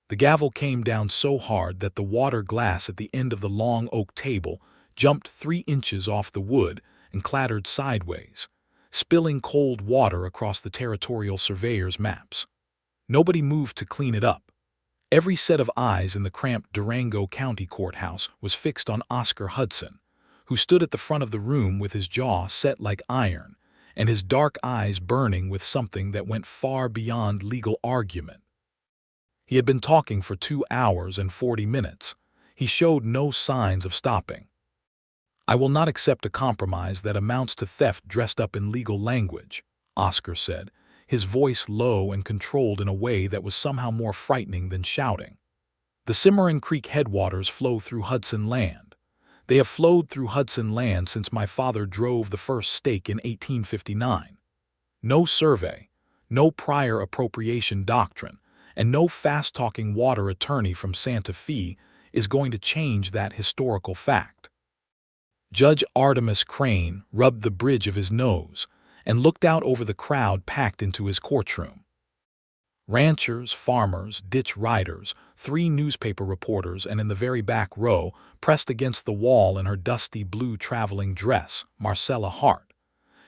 The gavel came down so hard that the water glass at the end of the long oak table jumped 3 inches off the wood and clattered sideways, spilling cold water across the territorial surveyor's maps. Nobody moved to clean it up. Every set of eyes in the cramped Durango County courthouse was fixed on Oscar Hudson, who stood at the front of the room with his jaw set like iron and his dark eyes burning with something that went far beyond legal argument. He had been talking for 2 hours and 40 minutes. He showed no signs of stopping. "I will not accept a compromise that amounts to theft dressed up in legal language," Oscar said, his voice low and controlled in a way that was somehow more frightening than shouting. "The Cimarron Creek headwaters flow through Hudson land. They have flowed through Hudson land since my father drove the first stake in 1859. No survey, no prior appropriation doctrine, and no fast-talking water attorney from Santa Fe is going to change that historical fact." Judge Artemus Crane rubbed the bridge of his nose and looked out over the crowd packed into his courtroom. Ranchers, farmers, ditch riders, 3 newspaper reporters, and in the very back row, pressed against the wall in her dusty blue traveling dress, Marcella Hart.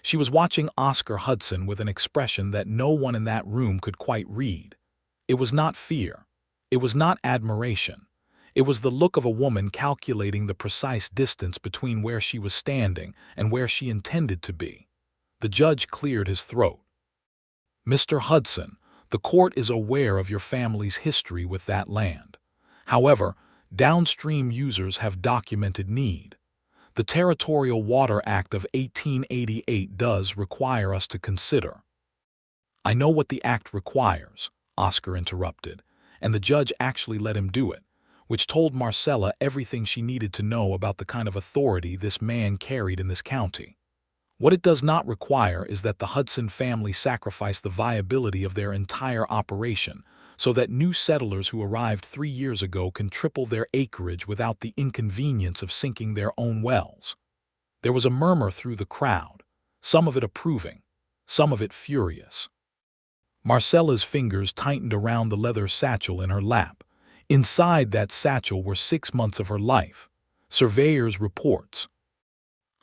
She was watching Oscar Hudson with an expression that no one in that room could quite read. It was not fear. It was not admiration. It was the look of a woman calculating the precise distance between where she was standing and where she intended to be. The judge cleared his throat. "Mr. Hudson, the court is aware of your family's history with that land. However, downstream users have documented need. The Territorial Water Act of 1888 does require us to consider." "I know what the act requires," Oscar interrupted, and the judge actually let him do it, which told Marcella everything she needed to know about the kind of authority this man carried in this county. "What it does not require is that the Hudson family sacrifice the viability of their entire operation so that new settlers who arrived 3 years ago can triple their acreage without the inconvenience of sinking their own wells." There was a murmur through the crowd, some of it approving, some of it furious. Marcella's fingers tightened around the leather satchel in her lap. Inside that satchel were 6 months of her life, surveyors' reports,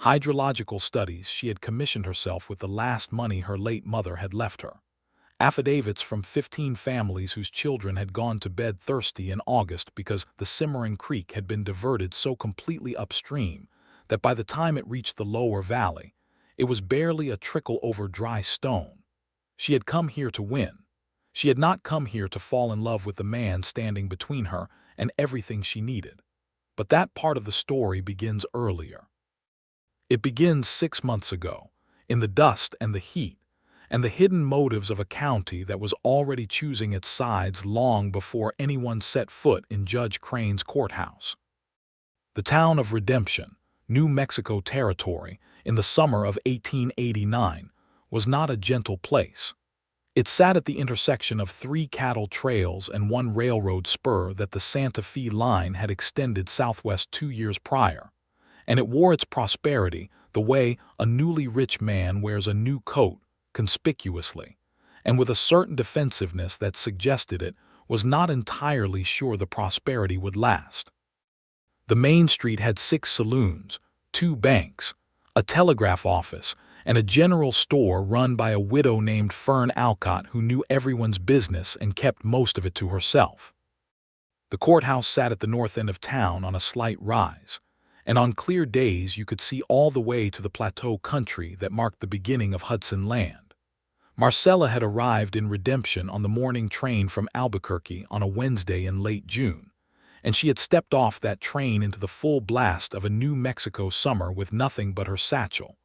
hydrological studies she had commissioned herself with the last money her late mother had left her, affidavits from 15 families whose children had gone to bed thirsty in August because the Cimarron Creek had been diverted so completely upstream that by the time it reached the lower valley, it was barely a trickle over dry stone. She had come here to win. She had not come here to fall in love with the man standing between her and everything she needed. But that part of the story begins earlier. It begins 6 months ago, in the dust and the heat, and the hidden motives of a county that was already choosing its sides long before anyone set foot in Judge Crane's courthouse. The town of Redemption, New Mexico Territory, in the summer of 1889, was not a gentle place. It sat at the intersection of 3 cattle trails and 1 railroad spur that the Santa Fe line had extended southwest 2 years prior, and it wore its prosperity the way a newly rich man wears a new coat, conspicuously, and with a certain defensiveness that suggested it was not entirely sure the prosperity would last. The main street had 6 saloons, 2 banks, a telegraph office, and a general store run by a widow named Fern Alcott who knew everyone's business and kept most of it to herself. The courthouse sat at the north end of town on a slight rise, and on clear days you could see all the way to the plateau country that marked the beginning of Hudson land. Marcella had arrived in Redemption on the morning train from Albuquerque on a Wednesday in late June, and she had stepped off that train into the full blast of a New Mexico summer with nothing but her satchel,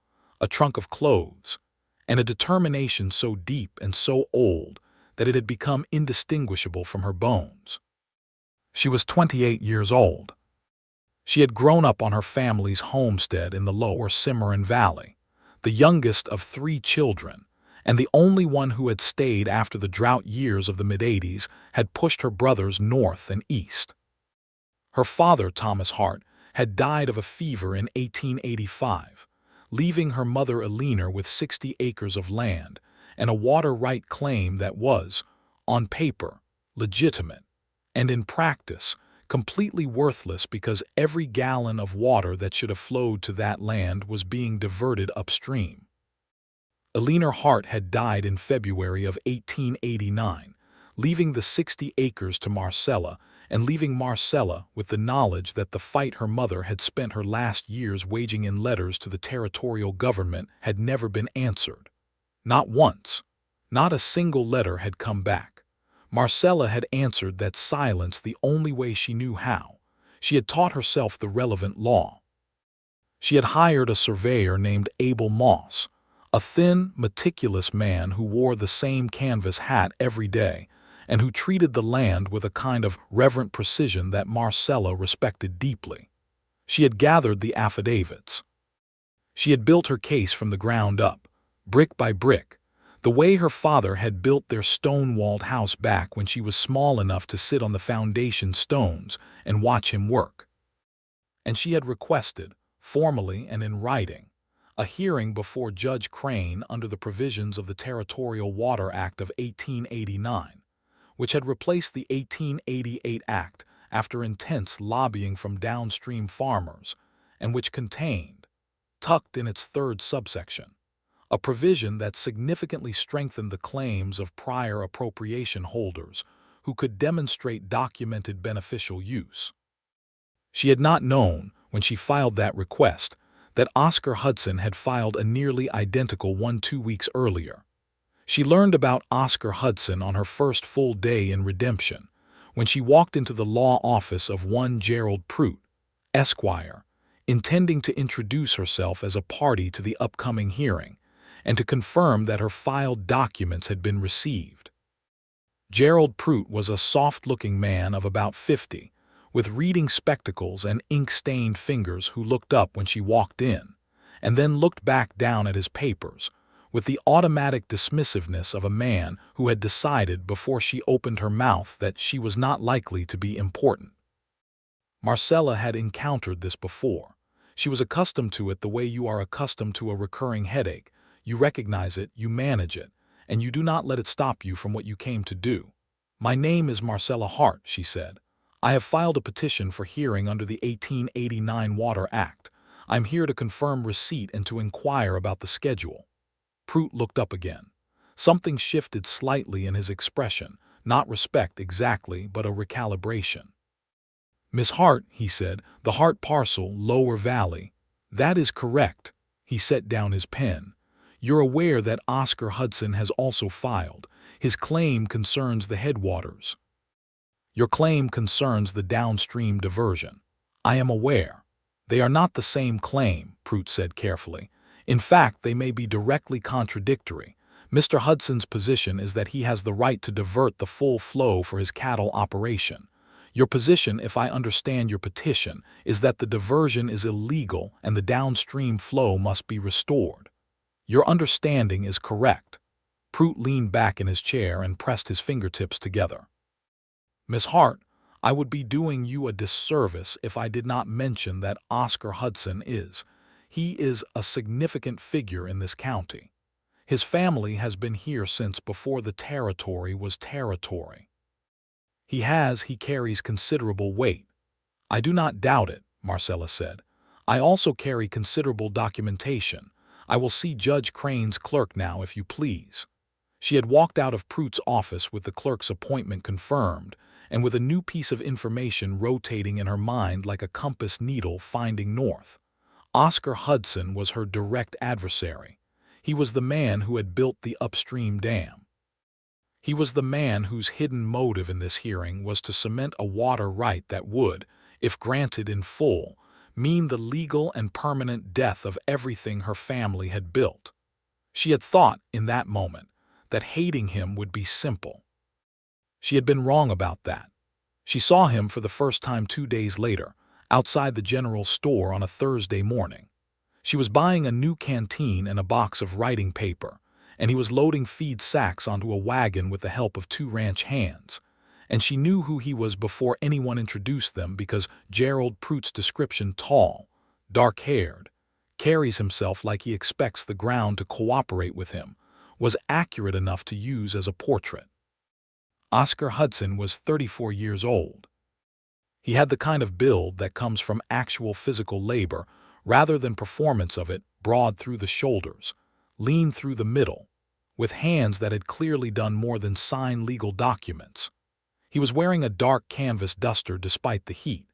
a trunk of clothes, and a determination so deep and so old that it had become indistinguishable from her bones. She was 28 years old. She had grown up on her family's homestead in the lower Cimarron Valley, the youngest of 3 children, and the only one who had stayed after the drought years of the mid-'80s had pushed her brothers north and east. Her father, Thomas Hart, had died of a fever in 1885, leaving her mother Eleanor with 60 acres of land and a water right claim that was, on paper, legitimate, and in practice, completely worthless because every gallon of water that should have flowed to that land was being diverted upstream. Eleanor Hart had died in February of 1889, leaving the 60 acres to Marcella, and leaving Marcella with the knowledge that the fight her mother had spent her last years waging in letters to the territorial government had never been answered. Not once. Not a single letter had come back. Marcella had answered that silence the only way she knew how. She had taught herself the relevant law. She had hired a surveyor named Abel Moss, a thin, meticulous man who wore the same canvas hat every day and who treated the land with a kind of reverent precision that Marcella respected deeply. She had gathered the affidavits. She had built her case from the ground up, brick by brick, the way her father had built their stone-walled house back when she was small enough to sit on the foundation stones and watch him work. And she had requested, formally and in writing, a hearing before Judge Crane under the provisions of the Territorial Water Act of 1889, which had replaced the 1888 Act after intense lobbying from downstream farmers, and which contained, tucked in its third subsection, a provision that significantly strengthened the claims of prior appropriation holders who could demonstrate documented beneficial use. She had not known, when she filed that request, that Oscar Hudson had filed a nearly identical one 2 weeks earlier. She learned about Oscar Hudson on her first full day in redemption, when she walked into the law office of one Gerald Prout, Esquire, intending to introduce herself as a party to the upcoming hearing and to confirm that her filed documents had been received. Gerald Prout was a soft-looking man of about 50, with reading spectacles and ink-stained fingers, who looked up when she walked in, and then looked back down at his papers, with the automatic dismissiveness of a man who had decided before she opened her mouth that she was not likely to be important. Marcella had encountered this before. She was accustomed to it the way you are accustomed to a recurring headache. You recognize it, you manage it, and you do not let it stop you from what you came to do. "My name is Marcella Hart," she said. "I have filed a petition for hearing under the 1889 Water Act. I'm here to confirm receipt and to inquire about the schedule." Prout looked up again. Something shifted slightly in his expression, not respect exactly, but a recalibration. "Miss Hart," he said, "the Hart parcel, Lower Valley." "That is correct." He set down his pen. "You're aware that Oscar Hudson has also filed. His claim concerns the headwaters. Your claim concerns the downstream diversion." "I am aware." "They are not the same claim," Prout said carefully. "In fact, they may be directly contradictory. Mr. Hudson's position is that he has the right to divert the full flow for his cattle operation. Your position, if I understand your petition, is that the diversion is illegal and the downstream flow must be restored. Your understanding is correct." Prout leaned back in his chair and pressed his fingertips together. "Miss Hart, I would be doing you a disservice if I did not mention that Oscar Hudson is. He is a significant figure in this county. His family has been here since before the territory was territory. He carries considerable weight." "I do not doubt it," Marcella said. "I also carry considerable documentation. I will see Judge Crane's clerk now, if you please." She had walked out of Prout's office with the clerk's appointment confirmed, and with a new piece of information rotating in her mind like a compass needle finding north. Oscar Hudson was her direct adversary. He was the man who had built the upstream dam. He was the man whose hidden motive in this hearing was to cement a water right that would, if granted in full, mean the legal and permanent death of everything her family had built. She had thought, in that moment, that hating him would be simple. She had been wrong about that. She saw him for the first time 2 days later, outside the general store on a Thursday morning. She was buying a new canteen and a box of writing paper, and he was loading feed sacks onto a wagon with the help of 2 ranch hands. And she knew who he was before anyone introduced them, because Gerald Prout's description, tall, dark-haired, carries himself like he expects the ground to cooperate with him, was accurate enough to use as a portrait. Oscar Hudson was 34 years old. He had the kind of build that comes from actual physical labor rather than performance of it, broad through the shoulders, lean through the middle, with hands that had clearly done more than sign legal documents. He was wearing a dark canvas duster despite the heat,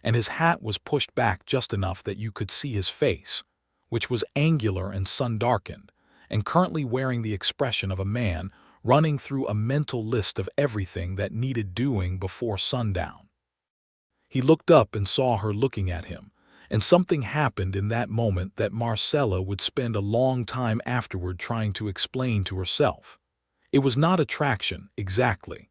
and his hat was pushed back just enough that you could see his face, which was angular and sun-darkened, and currently wearing the expression of a man running through a mental list of everything that needed doing before sundown. He looked up and saw her looking at him, and something happened in that moment that Marcella would spend a long time afterward trying to explain to herself. It was not attraction, exactly.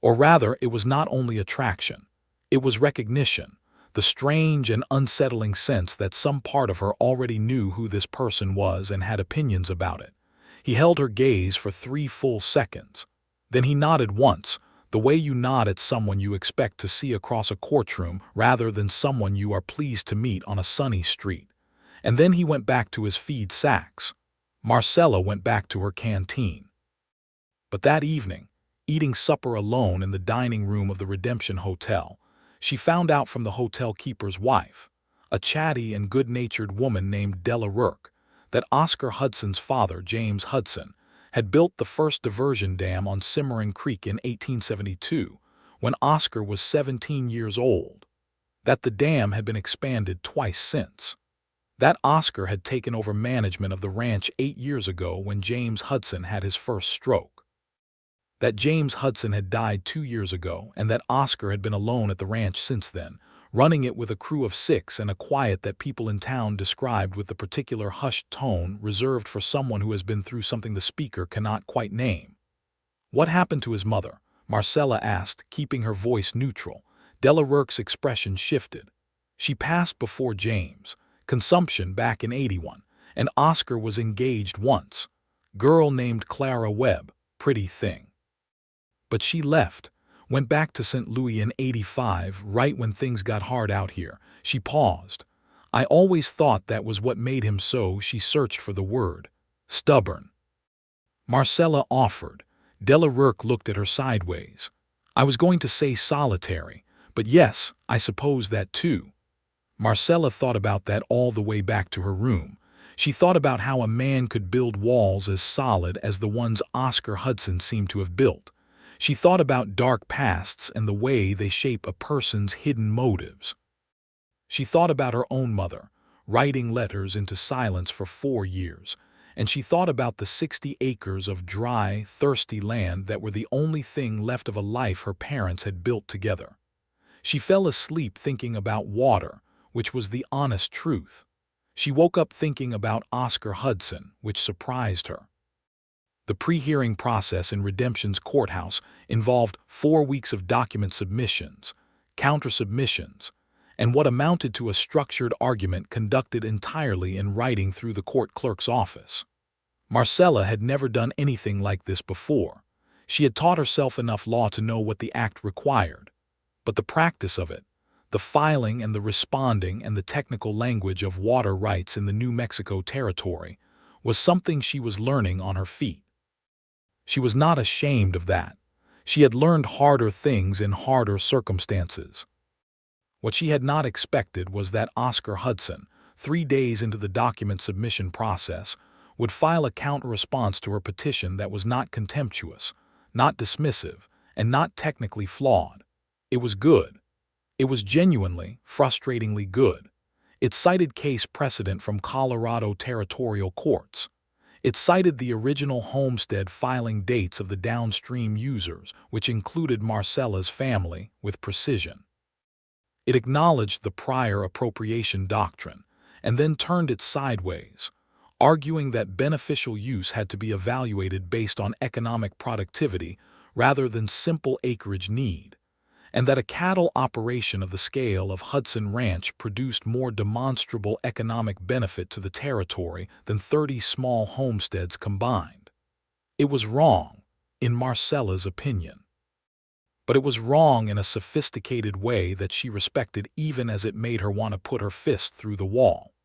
Or rather, it was not only attraction. It was recognition, the strange and unsettling sense that some part of her already knew who this person was and had opinions about it. He held her gaze for 3 full seconds. Then he nodded once, the way you nod at someone you expect to see across a courtroom rather than someone you are pleased to meet on a sunny street. And then he went back to his feed sacks. Marcella went back to her canteen. But that evening, eating supper alone in the dining room of the Redemption Hotel, she found out from the hotel keeper's wife, a chatty and good-natured woman named Della Rourke, that Oscar Hudson's father, James Hudson, had built the first diversion dam on Cimarron Creek in 1872, when Oscar was 17 years old, that the dam had been expanded twice since, that Oscar had taken over management of the ranch 8 years ago when James Hudson had his first stroke, that James Hudson had died 2 years ago and that Oscar had been alone at the ranch since then, running it with a crew of 6 and a quiet that people in town described with the particular hushed tone reserved for someone who has been through something the speaker cannot quite name. What happened to his mother? Marcella asked, keeping her voice neutral. Della Rourke's expression shifted. She passed before James, consumption back in 81, and Oscar was engaged once. Girl named Clara Webb, pretty thing. But she left. Went back to St. Louis in 85, right when things got hard out here. She paused. I always thought that was what made him so. She searched for the word. Stubborn. Marcella offered. Della Rourke looked at her sideways. I was going to say solitary, but yes, I suppose that too. Marcella thought about that all the way back to her room. She thought about how a man could build walls as solid as the ones Oscar Hudson seemed to have built. She thought about dark pasts and the way they shape a person's hidden motives. She thought about her own mother, writing letters into silence for 4 years, and she thought about the 60 acres of dry, thirsty land that were the only thing left of a life her parents had built together. She fell asleep thinking about water, which was the honest truth. She woke up thinking about Oscar Hudson, which surprised her. The pre-hearing process in Redemption's courthouse involved 4 weeks of document submissions, counter-submissions, and what amounted to a structured argument conducted entirely in writing through the court clerk's office. Marcella had never done anything like this before. She had taught herself enough law to know what the act required. But the practice of it, the filing and the responding and the technical language of water rights in the New Mexico territory, was something she was learning on her feet. She was not ashamed of that. She had learned harder things in harder circumstances. What she had not expected was that Oscar Hudson, 3 days into the document submission process, would file a counter-response to her petition that was not contemptuous, not dismissive, and not technically flawed. It was good. It was genuinely, frustratingly good. It cited case precedent from Colorado territorial courts. It cited the original homestead filing dates of the downstream users, which included Marcella's family, with precision. It acknowledged the prior appropriation doctrine, and then turned it sideways, arguing that beneficial use had to be evaluated based on economic productivity rather than simple acreage need, and that a cattle operation of the scale of Hudson Ranch produced more demonstrable economic benefit to the territory than 30 small homesteads combined. It was wrong, in Marcella's opinion. But it was wrong in a sophisticated way that she respected even as it made her want to put her fist through the wall.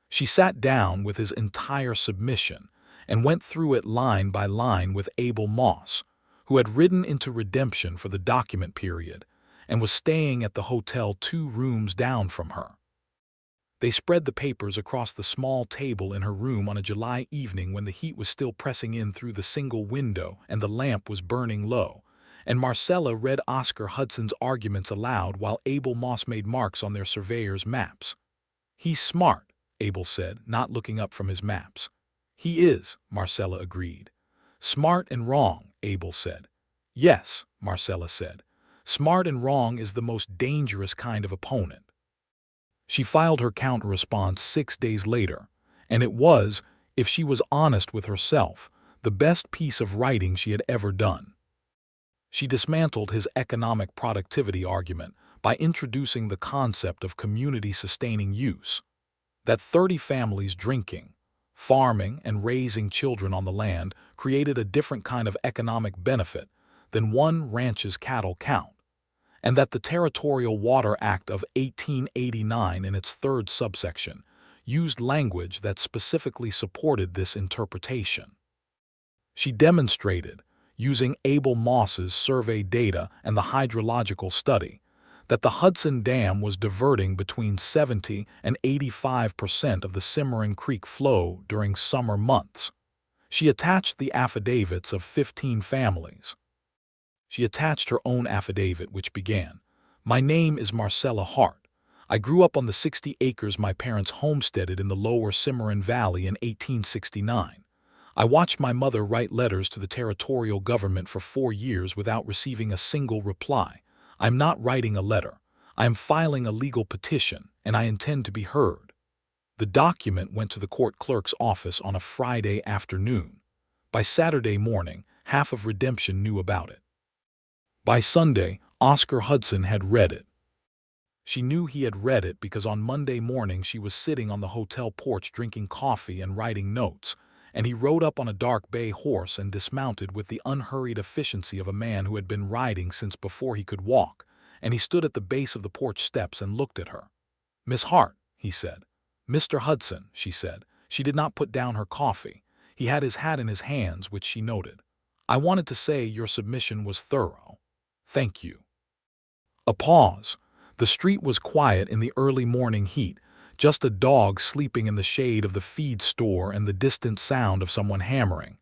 She sat down with his entire submission and went through it line by line with Abel Moss, who had ridden into Redemption for the document period and was staying at the hotel 2 rooms down from her. They spread the papers across the small table in her room on a July evening when the heat was still pressing in through the single window and the lamp was burning low, and Marcella read Oscar Hudson's arguments aloud while Abel Moss made marks on their surveyor's maps. "He's smart," Abel said, not looking up from his maps. "He is," Marcella agreed. "Smart and wrong," Abel said. "Yes," Marcella said. "Smart and wrong is the most dangerous kind of opponent." She filed her counter-response 6 days later, and it was, if she was honest with herself, the best piece of writing she had ever done. She dismantled his economic productivity argument by introducing the concept of community-sustaining use, that 30 families drinking, farming, and raising children on the land created a different kind of economic benefit than one ranch's cattle count, and that the Territorial Water Act of 1889 in its 3rd subsection used language that specifically supported this interpretation. She demonstrated, using Abel Moss's survey data and the hydrological study, that the Hudson Dam was diverting between 70 and 85% of the Cimarron Creek flow during summer months. She attached the affidavits of 15 families. She attached her own affidavit, which began, "My name is Marcella Hart. I grew up on the 60 acres my parents homesteaded in the lower Cimarron Valley in 1869. I watched my mother write letters to the territorial government for 4 years without receiving a single reply. I'm not writing a letter. I am filing a legal petition, and I intend to be heard." The document went to the court clerk's office on a Friday afternoon. By Saturday morning, half of Redemption knew about it. By Sunday, Oscar Hudson had read it. She knew he had read it because on Monday morning she was sitting on the hotel porch drinking coffee and writing notes, and he rode up on a dark bay horse and dismounted with the unhurried efficiency of a man who had been riding since before he could walk, and he stood at the base of the porch steps and looked at her. "Miss Hart," he said. "Mr. Hudson," she said. She did not put down her coffee. He had his hat in his hands, which she noted. "I wanted to say your submission was thorough. Thank you." A pause. The street was quiet in the early morning heat, just a dog sleeping in the shade of the feed store and the distant sound of someone hammering.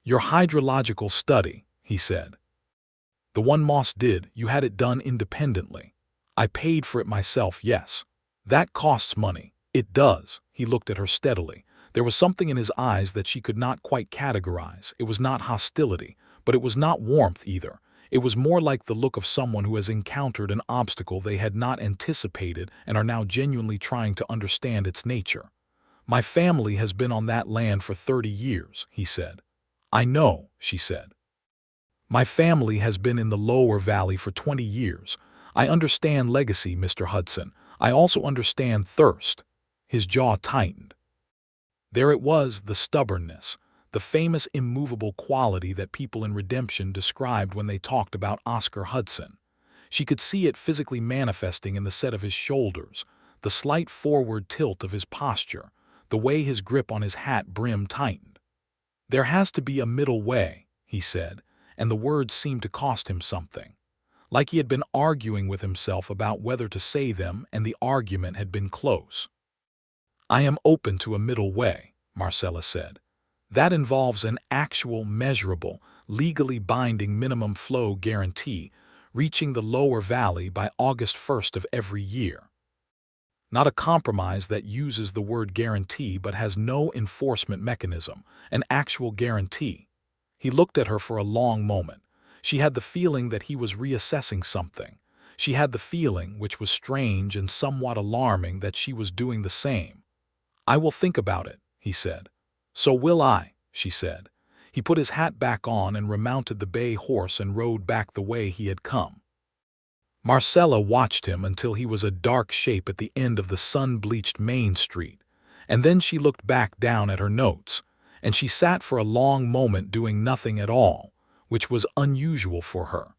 "Your hydrological study," he said. "The one Moss did, you had it done independently." "I paid for it myself, yes." "That costs money." "It does." He looked at her steadily. There was something in his eyes that she could not quite categorize. It was not hostility, but it was not warmth either. It was more like the look of someone who has encountered an obstacle they had not anticipated and are now genuinely trying to understand its nature. "My family has been on that land for 30 years, he said. "I know," she said. "My family has been in the lower valley for 20 years. I understand legacy, Mr. Hudson. I also understand thirst." His jaw tightened. There it was, the stubbornness, the famous immovable quality that people in Redemption described when they talked about Oscar Hudson. She could see it physically manifesting in the set of his shoulders, the slight forward tilt of his posture, the way his grip on his hat brim tightened. "There has to be a middle way," he said, and the words seemed to cost him something. Like he had been arguing with himself about whether to say them, and the argument had been close. "I am open to a middle way," Marcella said. "That involves an actual, measurable, legally binding minimum flow guarantee reaching the lower valley by August 1st of every year. Not a compromise that uses the word guarantee but has no enforcement mechanism, an actual guarantee." He looked at her for a long moment. She had the feeling that he was reassessing something. She had the feeling, which was strange and somewhat alarming, that she was doing the same. "I will think about it," he said. "So will I," she said. He put his hat back on and remounted the bay horse and rode back the way he had come. Marcella watched him until he was a dark shape at the end of the sun-bleached Main Street, and then she looked back down at her notes, and she sat for a long moment doing nothing at all, which was unusual for her.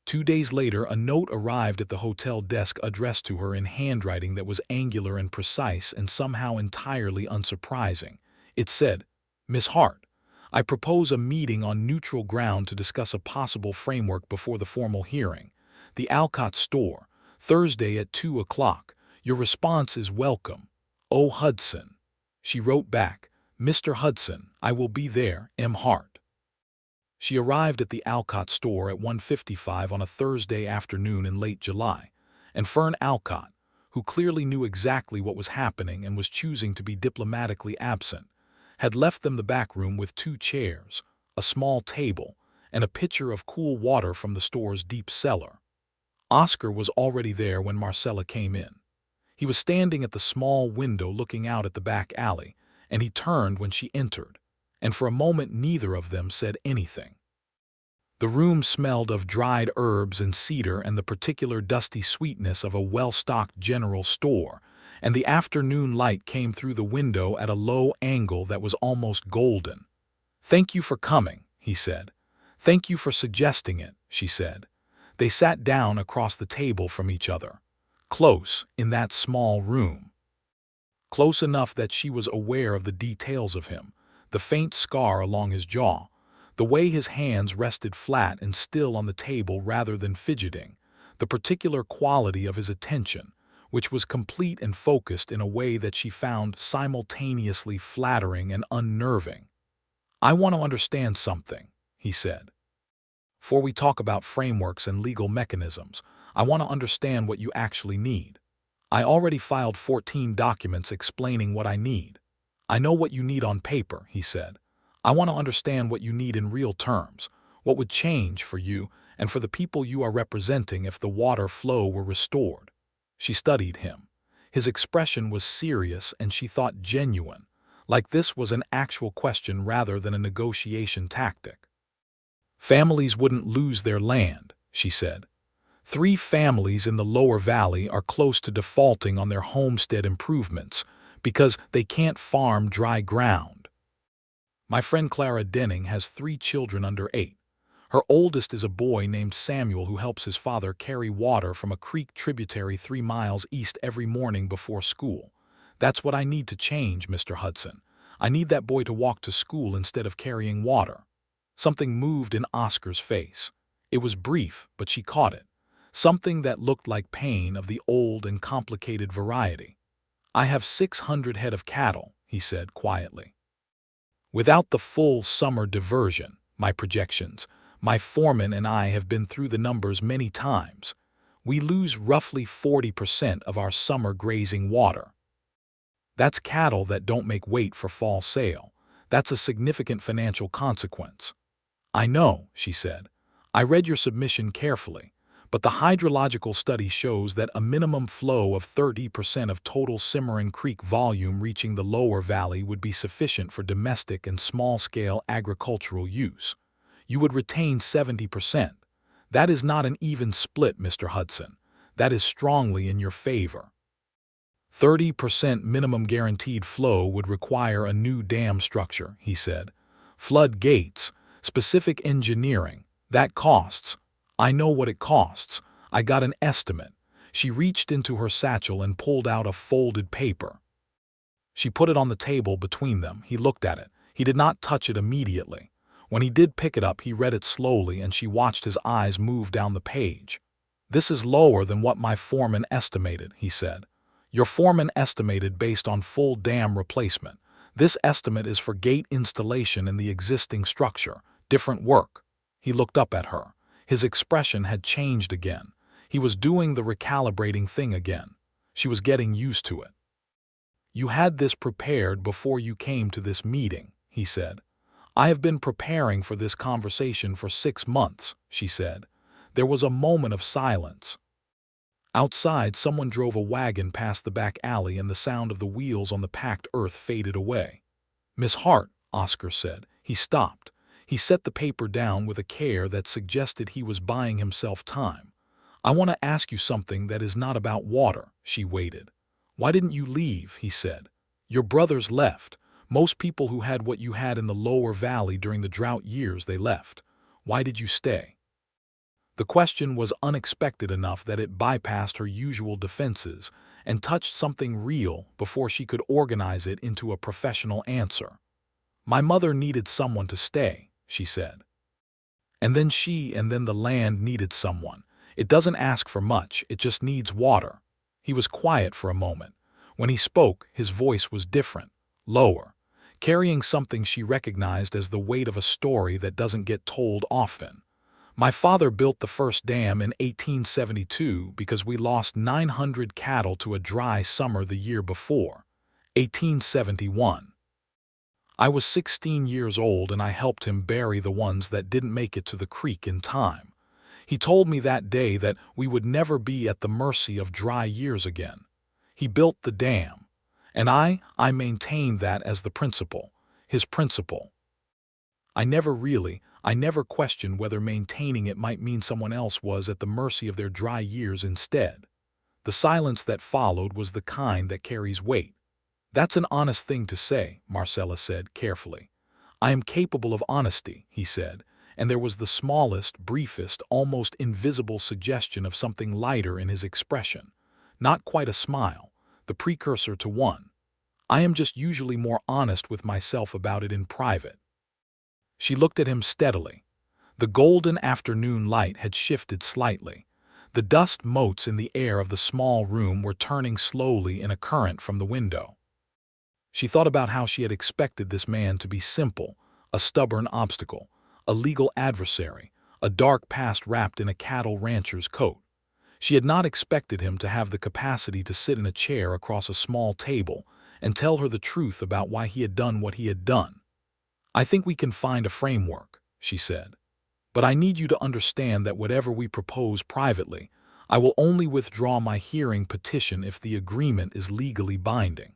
2 days later, a note arrived at the hotel desk addressed to her in handwriting that was angular and precise and somehow entirely unsurprising. It said, "Miss Hart, I propose a meeting on neutral ground to discuss a possible framework before the formal hearing. The Alcott store, Thursday at 2 o'clock. Your response is welcome. O. Hudson. She wrote back, Mr. Hudson, I will be there, M. Hart. She arrived at the Alcott store at 1:55 on a Thursday afternoon in late July, and Fern Alcott, who clearly knew exactly what was happening and was choosing to be diplomatically absent, had left them the back room with 2 chairs, a small table, and a pitcher of cool water from the store's deep cellar. Oscar was already there when Marcella came in. He was standing at the small window looking out at the back alley, and he turned when she entered, and for a moment neither of them said anything. The room smelled of dried herbs and cedar and the particular dusty sweetness of a well-stocked general store, and the afternoon light came through the window at a low angle that was almost golden. "Thank you for coming," he said. "Thank you for suggesting it," she said. They sat down across the table from each other, close in that small room. Close enough that she was aware of the details of him, the faint scar along his jaw, the way his hands rested flat and still on the table rather than fidgeting, the particular quality of his attention, which was complete and focused in a way that she found simultaneously flattering and unnerving. "I want to understand something," he said. "Before we talk about frameworks and legal mechanisms, I want to understand what you actually need. I already filed 14 documents explaining what I need. I know what you need on paper," he said. "I want to understand what you need in real terms, what would change for you and for the people you are representing if the water flow were restored." She studied him. His expression was serious and she thought genuine, like this was an actual question rather than a negotiation tactic. "Families wouldn't lose their land," she said. 3 families in the lower valley are close to defaulting on their homestead improvements because they can't farm dry ground. My friend Clara Denning has 3 children under 8. Her oldest is a boy named Samuel who helps his father carry water from a creek tributary 3 miles east every morning before school. That's what I need to change, Mr. Hudson. I need that boy to walk to school instead of carrying water. Something moved in Oscar's face. It was brief, but she caught it. Something that looked like pain of the old and complicated variety. "I have 600 head of cattle," he said quietly. "Without the full summer diversion, my projections, my foreman and I have been through the numbers many times. We lose roughly 40% of our summer grazing water. That's cattle that don't make weight for fall sale. That's a significant financial consequence." "I know," she said. "I read your submission carefully. But the hydrological study shows that a minimum flow of 30% of total Cimarron Creek volume reaching the lower valley would be sufficient for domestic and small-scale agricultural use. You would retain 70%. That is not an even split, Mr. Hudson. That is strongly in your favor. 30% minimum guaranteed flow would require a new dam structure," he said. "Flood gates, specific engineering, that costs. I know what it costs. I got an estimate." She reached into her satchel and pulled out a folded paper. She put it on the table between them. He looked at it. He did not touch it immediately. When he did pick it up, he read it slowly and she watched his eyes move down the page. "This is lower than what my foreman estimated," he said. "Your foreman estimated based on full dam replacement. This estimate is for gate installation in the existing structure. Different work." He looked up at her. His expression had changed again. He was doing the recalibrating thing again. She was getting used to it. "You had this prepared before you came to this meeting," he said. "I have been preparing for this conversation for 6 months," she said. There was a moment of silence. Outside, someone drove a wagon past the back alley and the sound of the wheels on the packed earth faded away. "Miss Hart," Oscar said. He stopped. He set the paper down with a care that suggested he was buying himself time. "I want to ask you something that is not about water." She waited. "Why didn't you leave?" he said. "Your brothers left. Most people who had what you had in the lower valley during the drought years, they left. Why did you stay?" The question was unexpected enough that it bypassed her usual defenses and touched something real before she could organize it into a professional answer. My mother needed someone to stay, she said. And then the land needed someone. It doesn't ask for much, it just needs water. He was quiet for a moment. When he spoke, his voice was different, lower, carrying something she recognized as the weight of a story that doesn't get told often. My father built the first dam in 1872 because we lost 900 cattle to a dry summer the year before, 1871. I was 16 years old and I helped him bury the ones that didn't make it to the creek in time. He told me that day that we would never be at the mercy of dry years again. He built the dam, and I maintained that as the principle, his principle. I never questioned whether maintaining it might mean someone else was at the mercy of their dry years instead. The silence that followed was the kind that carries weight. That's an honest thing to say, Marcella said carefully. I am capable of honesty, he said, and there was the smallest, briefest, almost invisible suggestion of something lighter in his expression. Not quite a smile, the precursor to one. I am just usually more honest with myself about it in private. She looked at him steadily. The golden afternoon light had shifted slightly. The dust motes in the air of the small room were turning slowly in a current from the window. She thought about how she had expected this man to be simple, a stubborn obstacle, a legal adversary, a dark past wrapped in a cattle rancher's coat. She had not expected him to have the capacity to sit in a chair across a small table and tell her the truth about why he had done what he had done. I think we can find a framework, she said. But I need you to understand that whatever we propose privately, I will only withdraw my hearing petition if the agreement is legally binding.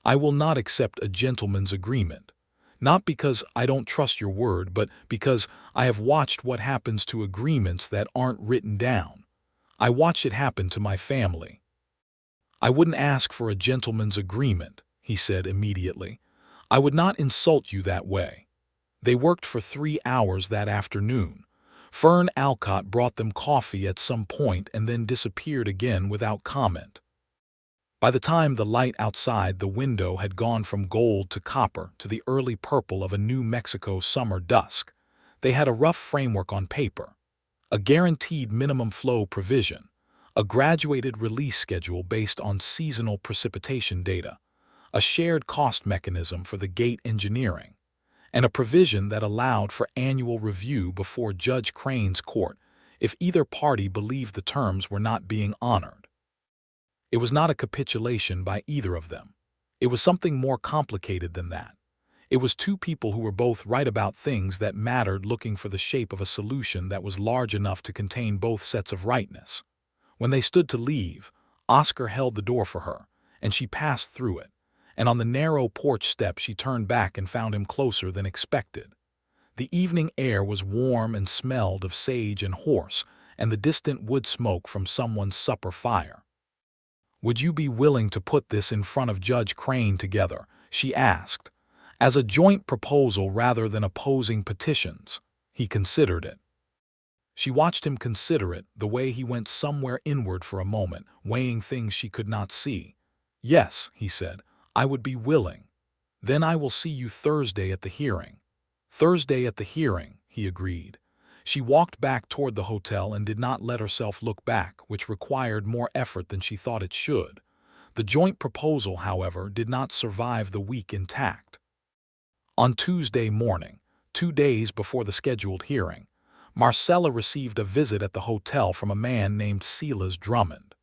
I will not accept a gentleman's agreement, not because I don't trust your word, but because I have watched what happens to agreements that aren't written down. I watched it happen to my family. I wouldn't ask for a gentleman's agreement, he said immediately. I would not insult you that way. They worked for 3 hours that afternoon. Fern Alcott brought them coffee at some point and then disappeared again without comment. By the time the light outside the window had gone from gold to copper to the early purple of a New Mexico summer dusk, they had a rough framework on paper, a guaranteed minimum flow provision, a graduated release schedule based on seasonal precipitation data, a shared cost mechanism for the gate engineering, and a provision that allowed for annual review before Judge Crane's court if either party believed the terms were not being honored. It was not a capitulation by either of them. It was something more complicated than that. It was two people who were both right about things that mattered, looking for the shape of a solution that was large enough to contain both sets of rightness. When they stood to leave, Oscar held the door for her, and she passed through it, and on the narrow porch step she turned back and found him closer than expected. The evening air was warm and smelled of sage and horse and the distant wood smoke from someone's supper fire. "Would you be willing to put this in front of Judge Crane together?" she asked. "As a joint proposal rather than opposing petitions." He considered it. She watched him consider it, the way he went somewhere inward for a moment, weighing things she could not see. "Yes," he said, "I would be willing. Then I will see you Thursday at the hearing." "Thursday at the hearing," he agreed. She walked back toward the hotel and did not let herself look back, which required more effort than she thought it should. The joint proposal, however, did not survive the week intact. On Tuesday morning, 2 days before the scheduled hearing, Marcella received a visit at the hotel from a man named Silas Drummond.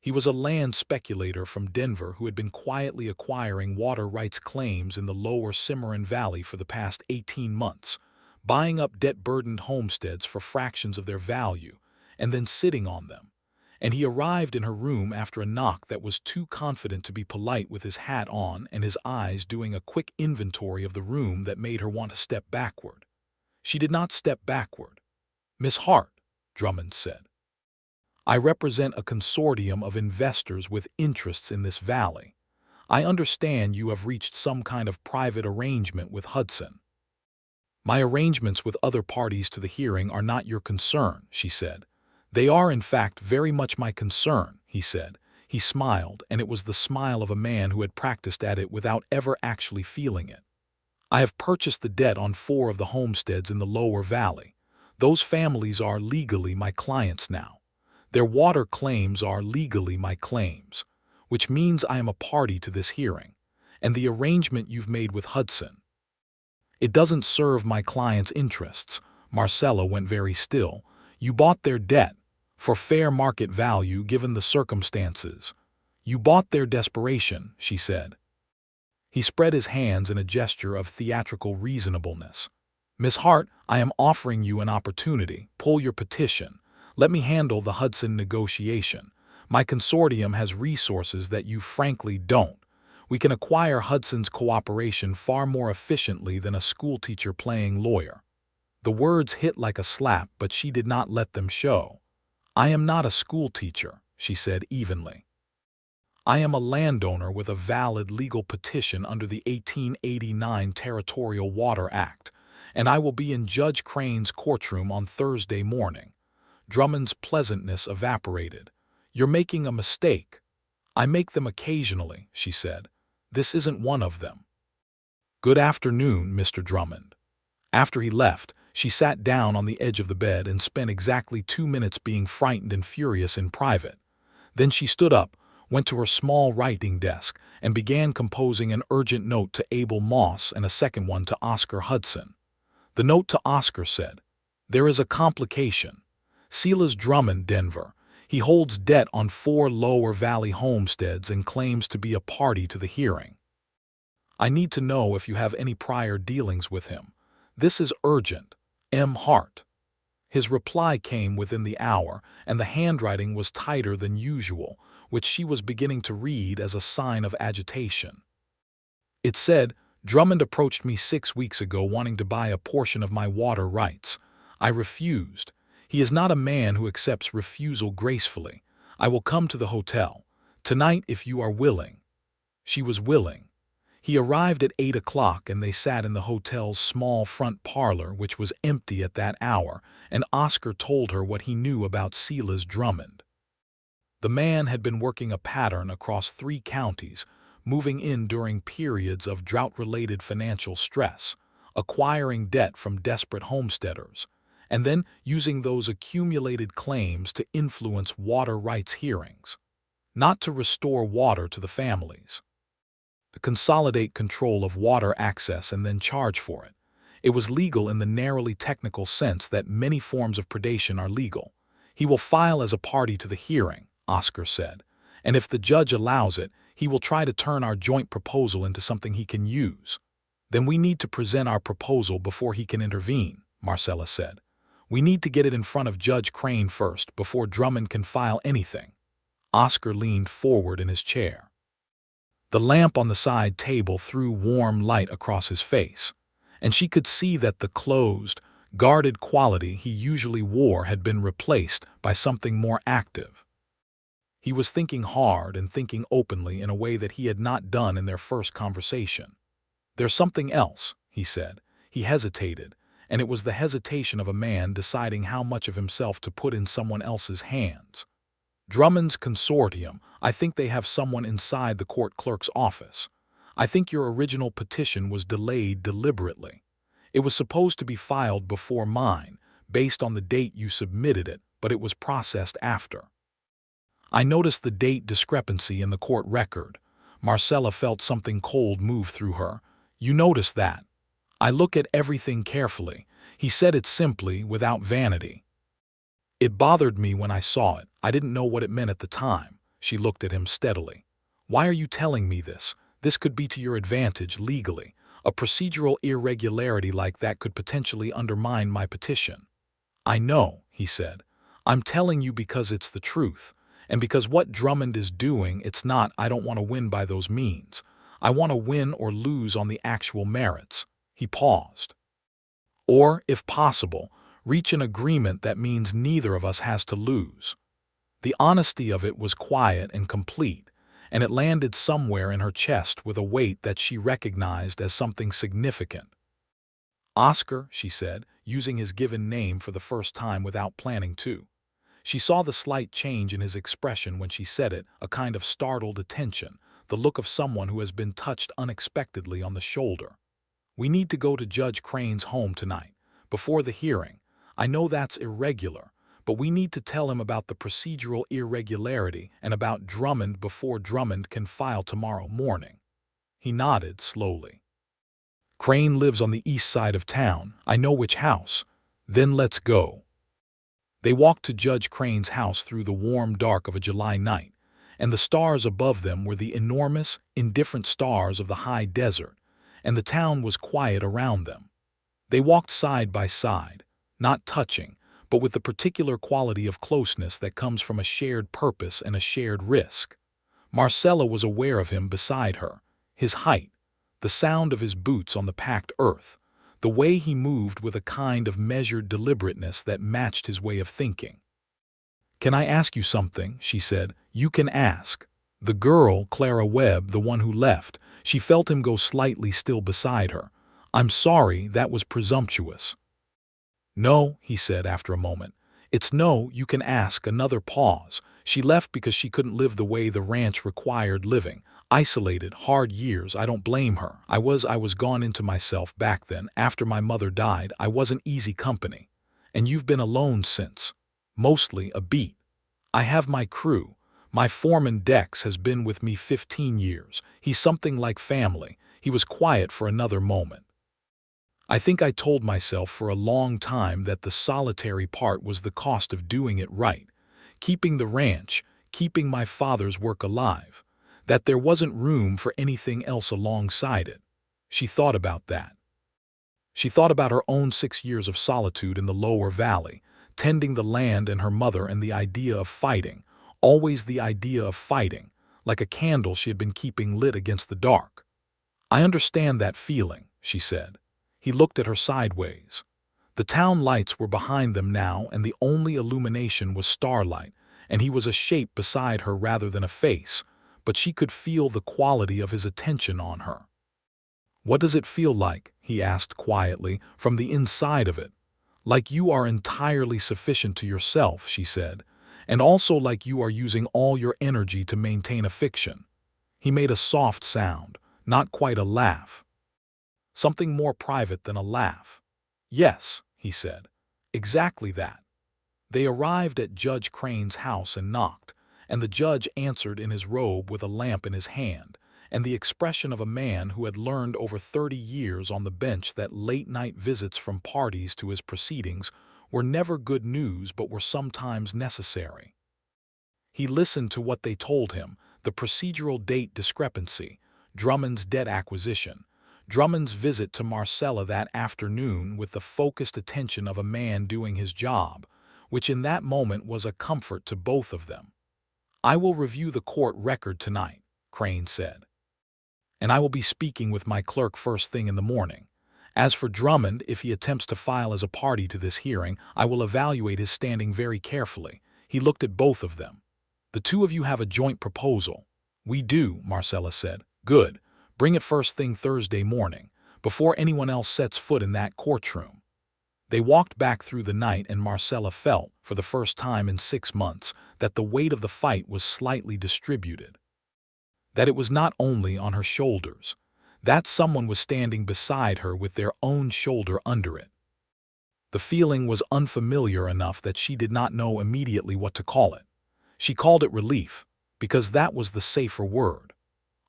He was a land speculator from Denver who had been quietly acquiring water rights claims in the lower Cimarron Valley for the past 18 months, buying up debt-burdened homesteads for fractions of their value, and then sitting on them. And he arrived in her room after a knock that was too confident to be polite, with his hat on and his eyes doing a quick inventory of the room that made her want to step backward. She did not step backward. "Miss Hart," Drummond said, "I represent a consortium of investors with interests in this valley. I understand you have reached some kind of private arrangement with Hudson." "My arrangements with other parties to the hearing are not your concern," she said. "They are, in fact, very much my concern," he said. He smiled, and it was the smile of a man who had practiced at it without ever actually feeling it. I have purchased the debt on 4 of the homesteads in the lower valley. Those families are legally my clients now. Their water claims are legally my claims, which means I am a party to this hearing. And the arrangement you've made with Hudson, it doesn't serve my client's interests. Marcella went very still. You bought their debt for fair market value given the circumstances. You bought their desperation, she said. He spread his hands in a gesture of theatrical reasonableness. Miss Hart, I am offering you an opportunity. Pull your petition. Let me handle the Hudson negotiation. My consortium has resources that you frankly don't. We can acquire Hudson's cooperation far more efficiently than a schoolteacher playing lawyer. The words hit like a slap, but she did not let them show. I am not a schoolteacher, she said evenly. I am a landowner with a valid legal petition under the 1889 Territorial Water Act, and I will be in Judge Crane's courtroom on Thursday morning. Drummond's pleasantness evaporated. You're making a mistake. I make them occasionally, she said. This isn't one of them. Good afternoon, Mr. Drummond. After he left, she sat down on the edge of the bed and spent exactly 2 minutes being frightened and furious in private. Then she stood up, went to her small writing desk, and began composing an urgent note to Abel Moss and a second one to Oscar Hudson. The note to Oscar said, There is a complication. Silas Drummond, Denver. He holds debt on 4 Lower Valley homesteads and claims to be a party to the hearing. I need to know if you have any prior dealings with him. This is urgent. M. Hart. His reply came within the hour, and the handwriting was tighter than usual, which she was beginning to read as a sign of agitation. It said, Drummond approached me 6 weeks ago wanting to buy a portion of my water rights. I refused. He is not a man who accepts refusal gracefully. I will come to the hotel. Tonight if you are willing. She was willing. He arrived at 8 o'clock and they sat in the hotel's small front parlor, which was empty at that hour, and Oscar told her what he knew about Silas Drummond. The man had been working a pattern across 3 counties, moving in during periods of drought-related financial stress, acquiring debt from desperate homesteaders, and then using those accumulated claims to influence water rights hearings, not to restore water to the families, to consolidate control of water access and then charge for it. It was legal in the narrowly technical sense that many forms of predation are legal. He will file as a party to the hearing, Oscar said, and if the judge allows it, he will try to turn our joint proposal into something he can use. Then we need to present our proposal before he can intervene, Marcella said. We need to get it in front of Judge Crane first before Drummond can file anything. Oscar leaned forward in his chair. The lamp on the side table threw warm light across his face, and she could see that the closed, guarded quality he usually wore had been replaced by something more active. He was thinking hard and thinking openly in a way that he had not done in their first conversation. There's something else, he said. He hesitated, and it was the hesitation of a man deciding how much of himself to put in someone else's hands. Drummond's consortium, I think they have someone inside the court clerk's office. I think your original petition was delayed deliberately. It was supposed to be filed before mine, based on the date you submitted it, but it was processed after. I noticed the date discrepancy in the court record. Marcella felt something cold move through her. You noticed that? I look at everything carefully. He said it simply, without vanity. It bothered me when I saw it. I didn't know what it meant at the time. She looked at him steadily. Why are you telling me this? This could be to your advantage legally. A procedural irregularity like that could potentially undermine my petition. I know, he said. I'm telling you because it's the truth. And because what Drummond is doing, it's not, I don't want to win by those means. I want to win or lose on the actual merits. He paused. Or, if possible, reach an agreement that means neither of us has to lose. The honesty of it was quiet and complete, and it landed somewhere in her chest with a weight that she recognized as something significant. Oscar, she said, using his given name for the first time without planning to. She saw the slight change in his expression when she said it, a kind of startled attention, the look of someone who has been touched unexpectedly on the shoulder. We need to go to Judge Crane's home tonight, before the hearing. I know that's irregular, but we need to tell him about the procedural irregularity and about Drummond before Drummond can file tomorrow morning." He nodded slowly. "Crane lives on the east side of town. I know which house. Then let's go." They walked to Judge Crane's house through the warm dark of a July night, and the stars above them were the enormous, indifferent stars of the high desert, and the town was quiet around them. They walked side by side, not touching, but with the particular quality of closeness that comes from a shared purpose and a shared risk. Marcella was aware of him beside her, his height, the sound of his boots on the packed earth, the way he moved with a kind of measured deliberateness that matched his way of thinking. "Can I ask you something?" she said. "You can ask." The girl, Clara Webb, the one who left, she felt him go slightly still beside her. "I'm sorry, that was presumptuous." "No," he said after a moment. "It's no, you can ask." Another pause. She left because she couldn't live the way the ranch required living. Isolated, hard years. I don't blame her. I was gone into myself back then. After my mother died, I wasn't easy company. And you've been alone since. Mostly a beat. I have my crew. My foreman Dex has been with me 15 years. He's something like family." He was quiet for another moment. "I think I told myself for a long time that the solitary part was the cost of doing it right, keeping the ranch, keeping my father's work alive, that there wasn't room for anything else alongside it." She thought about that. She thought about her own 6 years of solitude in the lower valley, tending the land and her mother, and the idea of fighting, always the idea of fighting, like a candle she had been keeping lit against the dark. "I understand that feeling," she said. He looked at her sideways. The town lights were behind them now, and the only illumination was starlight, and he was a shape beside her rather than a face, but she could feel the quality of his attention on her. "What does it feel like?" he asked quietly, "from the inside of it?" "Like you are entirely sufficient to yourself," she said, "and also like you are using all your energy to maintain a fiction." He made a soft sound, not quite a laugh. "Something more private than a laugh." "Yes," he said, "exactly that." They arrived at Judge Crane's house and knocked, and the judge answered in his robe with a lamp in his hand, and the expression of a man who had learned over 30 years on the bench that late-night visits from parties to his proceedings were never good news but were sometimes necessary. He listened to what they told him, the procedural date discrepancy, Drummond's debt acquisition, Drummond's visit to Marcella that afternoon with the focused attention of a man doing his job, which in that moment was a comfort to both of them. "I will review the court record tonight," Crane said. "And I will be speaking with my clerk first thing in the morning. As for Drummond, if he attempts to file as a party to this hearing, I will evaluate his standing very carefully." He looked at both of them. "The two of you have a joint proposal." "We do," Marcella said. "Good. Bring it first thing Thursday morning, before anyone else sets foot in that courtroom." They walked back through the night, and Marcella felt, for the first time in 6 months, that the weight of the fight was slightly distributed. That it was not only on her shoulders. That someone was standing beside her with their own shoulder under it. The feeling was unfamiliar enough that she did not know immediately what to call it. She called it relief, because that was the safer word.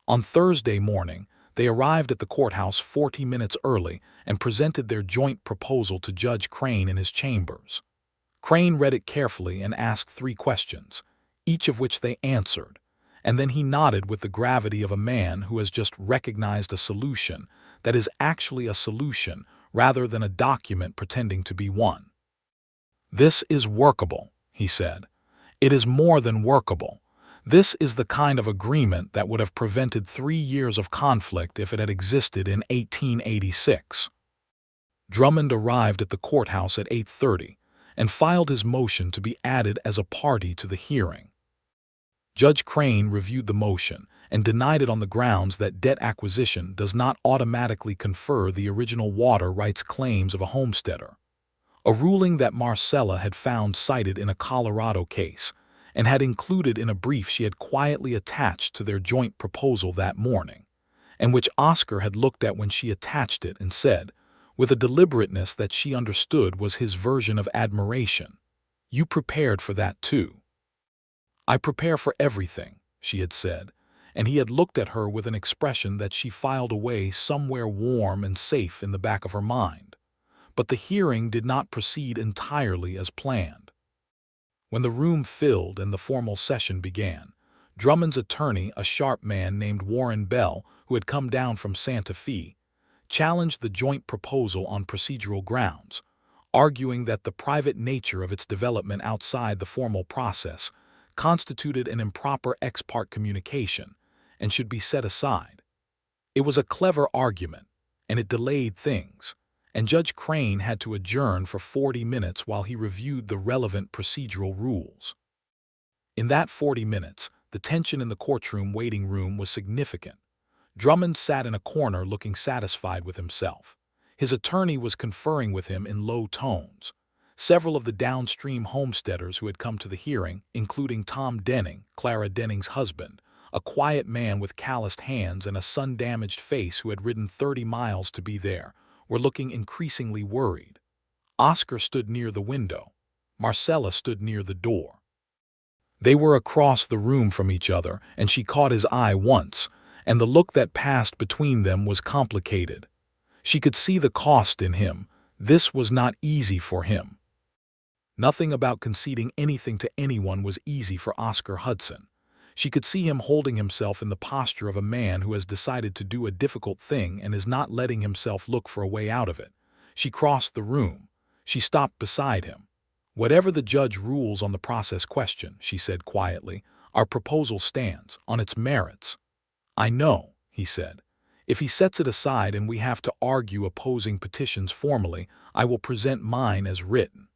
On Thursday morning, they arrived at the courthouse 40 minutes early and presented their joint proposal to Judge Crane in his chambers. Crane read it carefully and asked 3 questions, each of which they answered, and then he nodded with the gravity of a man who has just recognized a solution that is actually a solution rather than a document pretending to be one. "This is workable," he said. "It is more than workable. This is the kind of agreement that would have prevented 3 years of conflict if it had existed in 1886. Drummond arrived at the courthouse at 8:30 and filed his motion to be added as a party to the hearing. Judge Crane reviewed the motion and denied it on the grounds that debt acquisition does not automatically confer the original water rights claims of a homesteader, a ruling that Marcella had found cited in a Colorado case and had included in a brief she had quietly attached to their joint proposal that morning, and which Oscar had looked at when she attached it and said, with a deliberateness that she understood was his version of admiration, "You prepared for that too." "I prepare for everything," she had said, and he had looked at her with an expression that she filed away somewhere warm and safe in the back of her mind. But the hearing did not proceed entirely as planned. When the room filled and the formal session began, Drummond's attorney, a sharp man named Warren Bell, who had come down from Santa Fe, challenged the joint proposal on procedural grounds, arguing that the private nature of its development outside the formal process constituted an improper ex parte communication and should be set aside. It was a clever argument, and it delayed things, and Judge Crane had to adjourn for 40 minutes while he reviewed the relevant procedural rules. In that 40 minutes, the tension in the courtroom waiting room was significant. Drummond sat in a corner looking satisfied with himself. His attorney was conferring with him in low tones. Several of the downstream homesteaders who had come to the hearing, including Tom Denning, Clara Denning's husband, a quiet man with calloused hands and a sun-damaged face who had ridden 30 miles to be there, were looking increasingly worried. Oscar stood near the window. Marcella stood near the door. They were across the room from each other, and she caught his eye once, and the look that passed between them was complicated. She could see the cost in him. This was not easy for him. Nothing about conceding anything to anyone was easy for Oscar Hudson. She could see him holding himself in the posture of a man who has decided to do a difficult thing and is not letting himself look for a way out of it. She crossed the room. She stopped beside him. "Whatever the judge rules on the process question," she said quietly, "our proposal stands on its merits." "I know," he said. "If he sets it aside and we have to argue opposing petitions formally, I will present mine as written.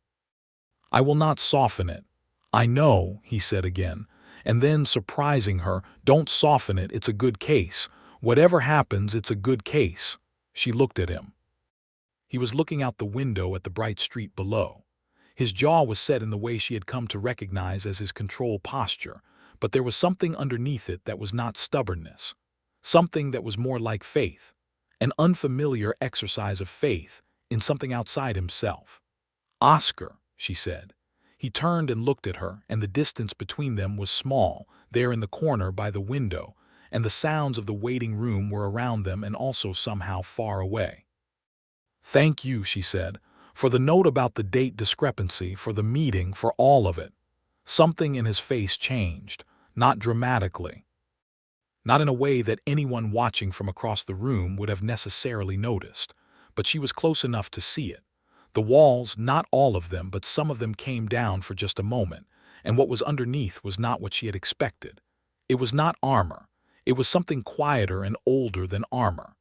I will not soften it." "I know," he said again, and then, surprising her, "Don't soften it, it's a good case. Whatever happens, it's a good case." She looked at him. He was looking out the window at the bright street below. His jaw was set in the way she had come to recognize as his control posture, but there was something underneath it that was not stubbornness. Something that was more like faith, an unfamiliar exercise of faith in something outside himself. "Oscar," she said. He turned and looked at her, and the distance between them was small, there in the corner by the window, and the sounds of the waiting room were around them and also somehow far away. "Thank you," she said, "for the note about the date discrepancy, for the meeting, for all of it." Something in his face changed, not dramatically. Not in a way that anyone watching from across the room would have necessarily noticed, but she was close enough to see it. The walls, not all of them, but some of them came down for just a moment, and what was underneath was not what she had expected. It was not armor. It was something quieter and older than armor.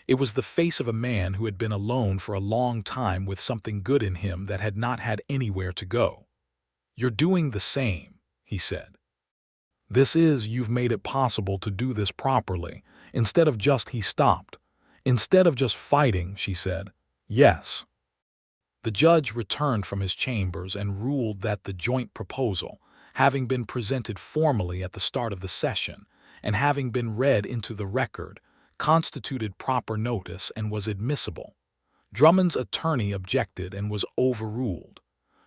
It was the face of a man who had been alone for a long time with something good in him that had not had anywhere to go. "You're doing the same," he said. You've made it possible to do this properly, instead of just," he stopped. "Instead of just fighting," she said. "Yes." The judge returned from his chambers and ruled that the joint proposal, having been presented formally at the start of the session and having been read into the record, constituted proper notice and was admissible. Drummond's attorney objected and was overruled.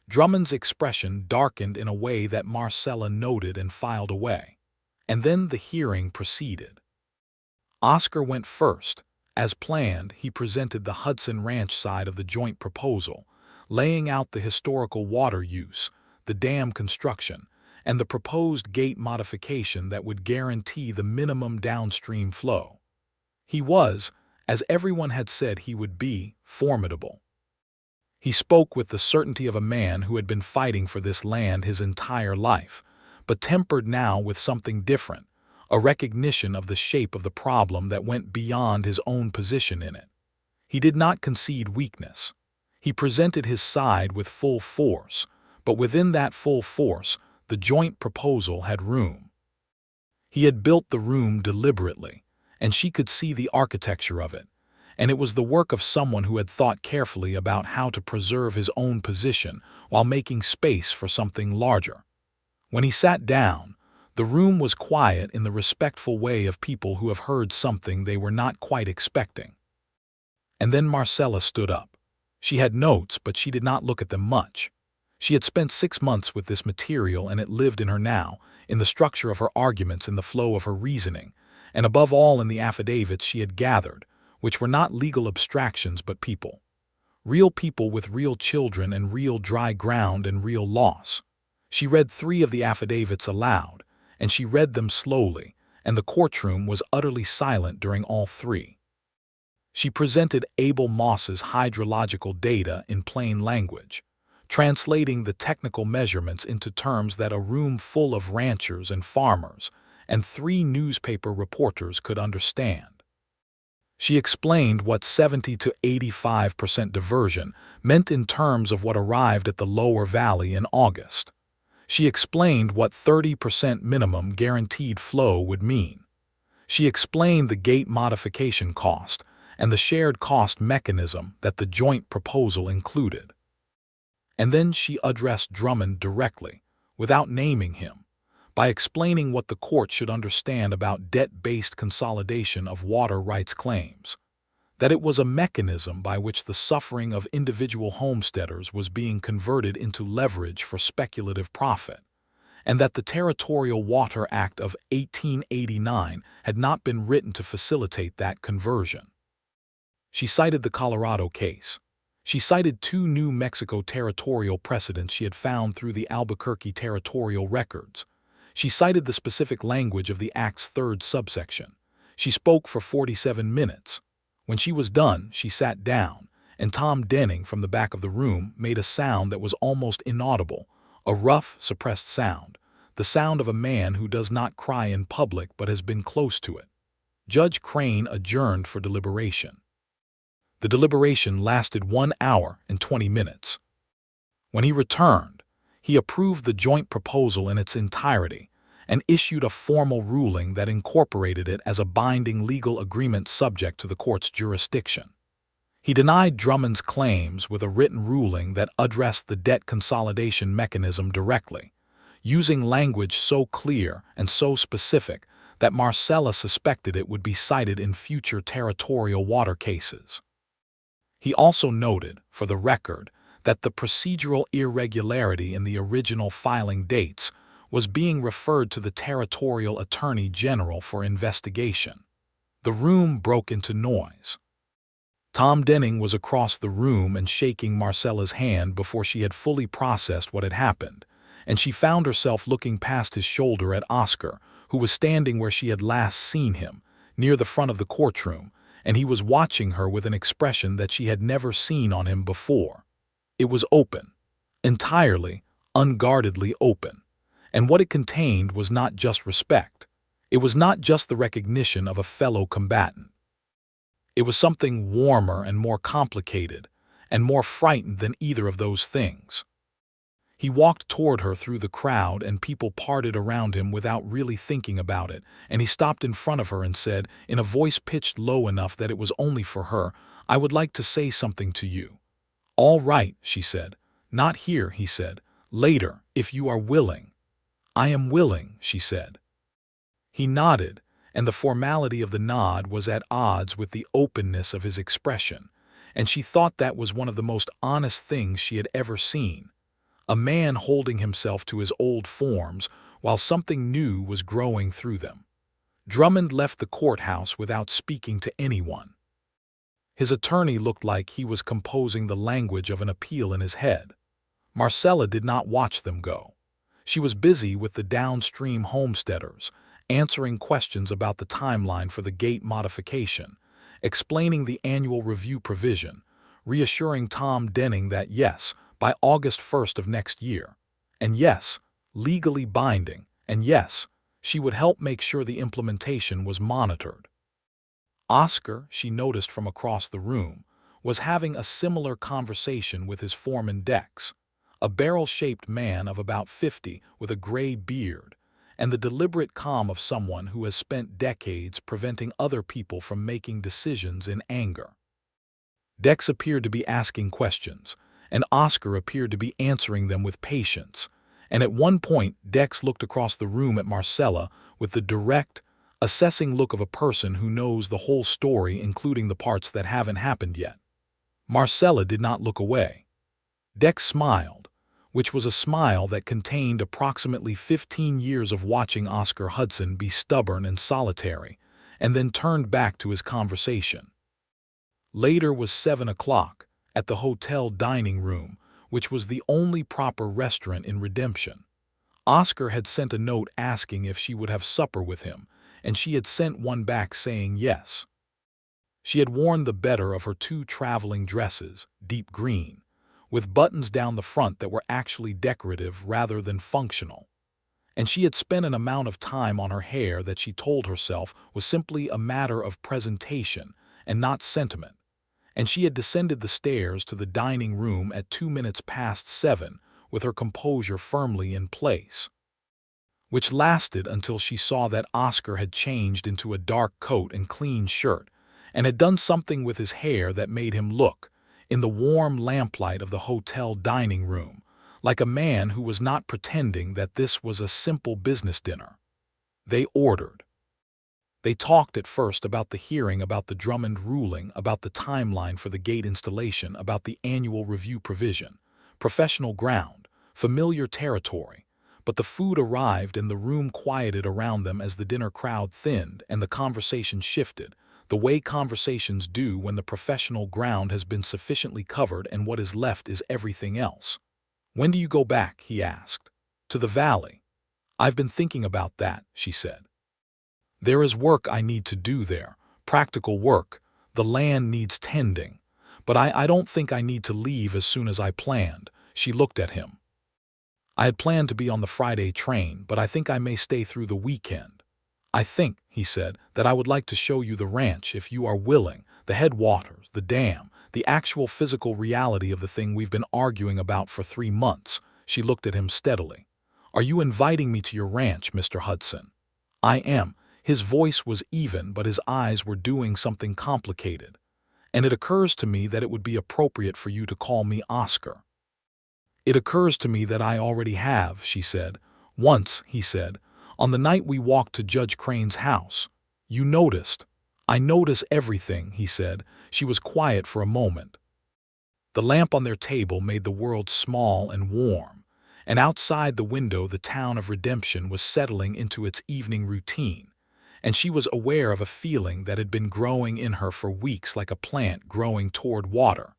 Drummond's expression darkened in a way that Marcella noted and filed away. And then the hearing proceeded. Oscar went first. As planned, he presented the Hudson Ranch side of the joint proposal, laying out the historical water use, the dam construction, and the proposed gate modification that would guarantee the minimum downstream flow. He was, as everyone had said he would be, formidable. He spoke with the certainty of a man who had been fighting for this land his entire life, but tempered now with something different, a recognition of the shape of the problem that went beyond his own position in it. He did not concede weakness. He presented his side with full force, but within that full force, the joint proposal had room. He had built the room deliberately, and she could see the architecture of it, and it was the work of someone who had thought carefully about how to preserve his own position while making space for something larger. When he sat down, The room was quiet in the respectful way of people who have heard something they were not quite expecting. And then Marcella stood up. She had notes, but she did not look at them much. She had spent 6 months with this material, and it lived in her now, in the structure of her arguments, in the flow of her reasoning, and above all in the affidavits she had gathered, which were not legal abstractions but people. Real people with real children and real dry ground and real loss. She read 3 of the affidavits aloud, and she read them slowly, and the courtroom was utterly silent during all 3. She presented Abel Moss's hydrological data in plain language, translating the technical measurements into terms that a room full of ranchers and farmers and 3 newspaper reporters could understand. She explained what 70 to 85% diversion meant in terms of what arrived at the lower valley in August. She explained what 30% minimum guaranteed flow would mean. She explained the gate modification cost and the shared cost mechanism that the joint proposal included. And then she addressed Drummond directly, without naming him, by explaining what the court should understand about debt-based consolidation of water rights claims, that it was a mechanism by which the suffering of individual homesteaders was being converted into leverage for speculative profit, and that the Territorial Water Act of 1889 had not been written to facilitate that conversion. She cited the Colorado case. She cited 2 New Mexico territorial precedents she had found through the Albuquerque territorial records. She cited the specific language of the Act's 3rd subsection. She spoke for 47 minutes. When she was done, she sat down, and Tom Denning from the back of the room made a sound that was almost inaudible, a rough, suppressed sound, the sound of a man who does not cry in public but has been close to it. Judge Crane adjourned for deliberation. The deliberation lasted 1 hour and 20 minutes. When he returned, he approved the joint proposal in its entirety and issued a formal ruling that incorporated it as a binding legal agreement subject to the court's jurisdiction. He denied Drummond's claims with a written ruling that addressed the debt consolidation mechanism directly, using language so clear and so specific that Marcella suspected it would be cited in future territorial water cases. He also noted, for the record, that the procedural irregularity in the original filing dates was being referred to the Territorial Attorney General for investigation. The room broke into noise. Tom Denning was across the room and shaking Marcella's hand before she had fully processed what had happened, and she found herself looking past his shoulder at Oscar, who was standing where she had last seen him, near the front of the courtroom, and he was watching her with an expression that she had never seen on him before. It was open, entirely, unguardedly open, and what it contained was not just respect. It was not just the recognition of a fellow combatant. It was something warmer and more complicated, and more frightened than either of those things. He walked toward her through the crowd, and people parted around him without really thinking about it, and he stopped in front of her and said, in a voice pitched low enough that it was only for her, "I would like to say something to you." "All right," she said. "Not here," he said. "Later, if you are willing." "I am willing," she said. He nodded, and the formality of the nod was at odds with the openness of his expression, and she thought that was one of the most honest things she had ever seen. A man holding himself to his old forms while something new was growing through them. Drummond left the courthouse without speaking to anyone. His attorney looked like he was composing the language of an appeal in his head. Marcella did not watch them go. She was busy with the downstream homesteaders, answering questions about the timeline for the gate modification, explaining the annual review provision, reassuring Tom Denning that yes, by August 1st of next year, and yes, legally binding, and yes, she would help make sure the implementation was monitored. Oscar, she noticed from across the room, was having a similar conversation with his foreman Dex, a barrel-shaped man of about 50 with a gray beard, and the deliberate calm of someone who has spent decades preventing other people from making decisions in anger. Dex appeared to be asking questions, and Oscar appeared to be answering them with patience, And at one point, Dex looked across the room at Marcella with the direct, assessing look of a person who knows the whole story, including the parts that haven't happened yet. Marcella did not look away. Dex smiled, which was a smile that contained approximately 15 years of watching Oscar Hudson be stubborn and solitary, and then turned back to his conversation. Later was 7 o'clock, at the hotel dining room, which was the only proper restaurant in Redemption. Oscar had sent a note asking if she would have supper with him, and she had sent one back saying yes. She had worn the better of her 2 traveling dresses, deep green, with buttons down the front that were actually decorative rather than functional. And she had spent an amount of time on her hair that she told herself was simply a matter of presentation and not sentiment. And she had descended the stairs to the dining room at 2 minutes past 7 with her composure firmly in place, which lasted until she saw that Oscar had changed into a dark coat and clean shirt and had done something with his hair that made him look, in the warm lamplight of the hotel dining room, like a man who was not pretending that this was a simple business dinner. They ordered. They talked at first about the hearing, about the Drummond ruling, about the timeline for the gate installation, about the annual review provision, professional ground, familiar territory. But the food arrived and the room quieted around them as the dinner crowd thinned and the conversation shifted, the way conversations do when the professional ground has been sufficiently covered and what is left is everything else. "When do you go back?" he asked. "To the valley." "I've been thinking about that," she said. "There is work I need to do there, practical work. The land needs tending. But I don't think I need to leave as soon as I planned." She looked at him. "I had planned to be on the Friday train, but I think I may stay through the weekend." "I think," he said, "that I would like to show you the ranch if you are willing, the headwaters, the dam, the actual physical reality of the thing we've been arguing about for 3 months." She looked at him steadily. "Are you inviting me to your ranch, Mr. Hudson?" "I am." His voice was even, but his eyes were doing something complicated. "And it occurs to me that it would be appropriate for you to call me Oscar." "It occurs to me that I already have," she said. "Once," he said, "on the night we walked to Judge Crane's house. You noticed." "I notice everything," he said. She was quiet for a moment. The lamp on their table made the world small and warm, and outside the window the town of Redemption was settling into its evening routine. And she was aware of a feeling that had been growing in her for weeks like a plant growing toward water.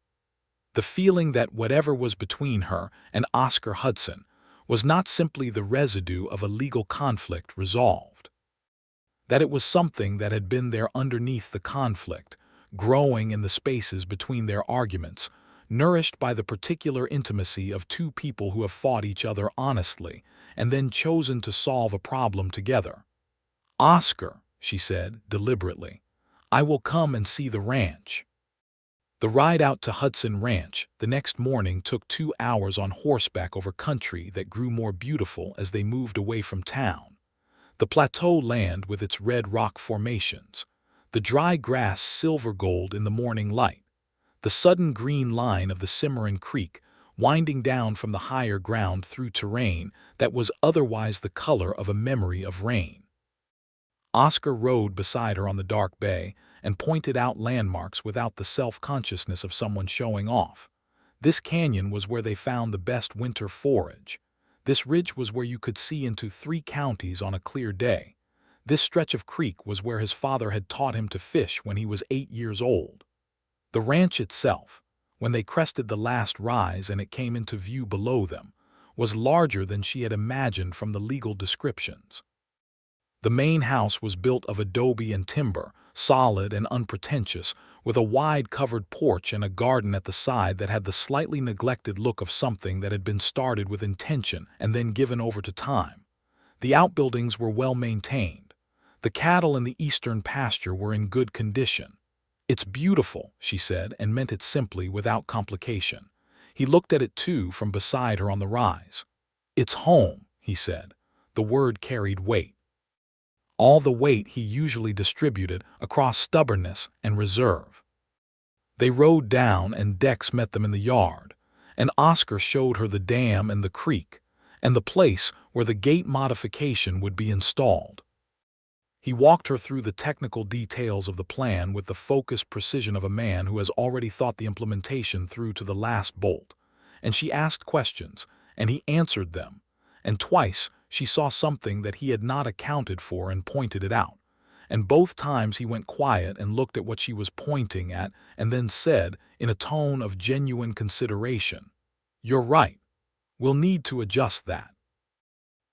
The feeling that whatever was between her and Oscar Hudson was not simply the residue of a legal conflict resolved. That it was something that had been there underneath the conflict, growing in the spaces between their arguments, nourished by the particular intimacy of 2 people who have fought each other honestly and then chosen to solve a problem together. "Oscar," she said deliberately, "I will come and see the ranch." The ride out to Hudson Ranch the next morning took 2 hours on horseback over country that grew more beautiful as they moved away from town. The plateau land with its red rock formations, the dry grass silver gold in the morning light, the sudden green line of the Cimarron Creek winding down from the higher ground through terrain that was otherwise the color of a memory of rain. Oscar rode beside her on the dark bay and pointed out landmarks without the self-consciousness of someone showing off. This canyon was where they found the best winter forage. This ridge was where you could see into 3 counties on a clear day. This stretch of creek was where his father had taught him to fish when he was 8 years old. The ranch itself, when they crested the last rise and it came into view below them, was larger than she had imagined from the legal descriptions. The main house was built of adobe and timber, solid and unpretentious, with a wide covered porch and a garden at the side that had the slightly neglected look of something that had been started with intention and then given over to time. The outbuildings were well maintained. The cattle in the eastern pasture were in good condition. "It's beautiful," she said, and meant it simply, without complication. He looked at it too from beside her on the rise. "It's home," he said. The word carried weight. All the weight he usually distributed across stubbornness and reserve. They rode down and Dex met them in the yard, and Oscar showed her the dam and the creek, and the place where the gate modification would be installed. He walked her through the technical details of the plan with the focused precision of a man who has already thought the implementation through to the last bolt. And she asked questions, and he answered them. And twice she saw something that he had not accounted for and pointed it out. And both times he went quiet and looked at what she was pointing at and then said, in a tone of genuine consideration, "You're right. We'll need to adjust that."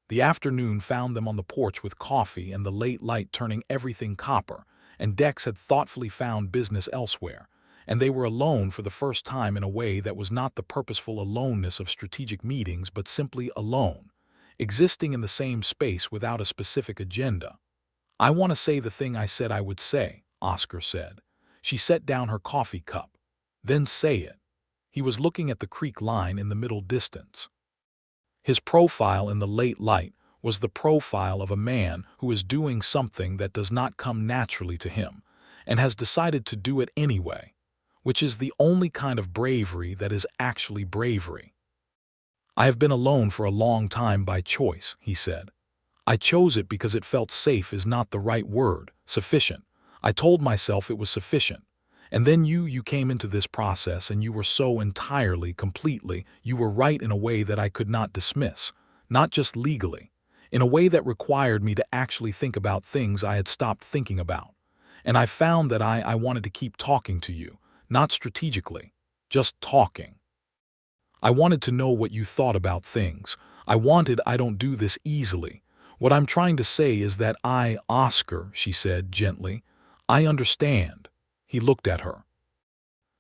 The afternoon found them on the porch with coffee and the late light turning everything copper, and Dex had thoughtfully found business elsewhere, and they were alone for the first time in a way that was not the purposeful aloneness of strategic meetings but simply alone, existing in the same space without a specific agenda. "I want to say the thing I said I would say," Oscar said. She set down her coffee cup. "Then say it." He was looking at the creek line in the middle distance. His profile in the late light was the profile of a man who is doing something that does not come naturally to him, and has decided to do it anyway, which is the only kind of bravery that is actually bravery. "I have been alone for a long time by choice," he said. "I chose it because it felt safe is not the right word, sufficient. I told myself it was sufficient. And then you came into this process and you were so entirely, completely, you were right in a way that I could not dismiss, not just legally, in a way that required me to actually think about things I had stopped thinking about. And I found that I wanted to keep talking to you, not strategically, just talking. I wanted to know what you thought about things. I don't do this easily. What I'm trying to say is that Oscar," she said gently, "I understand." He looked at her.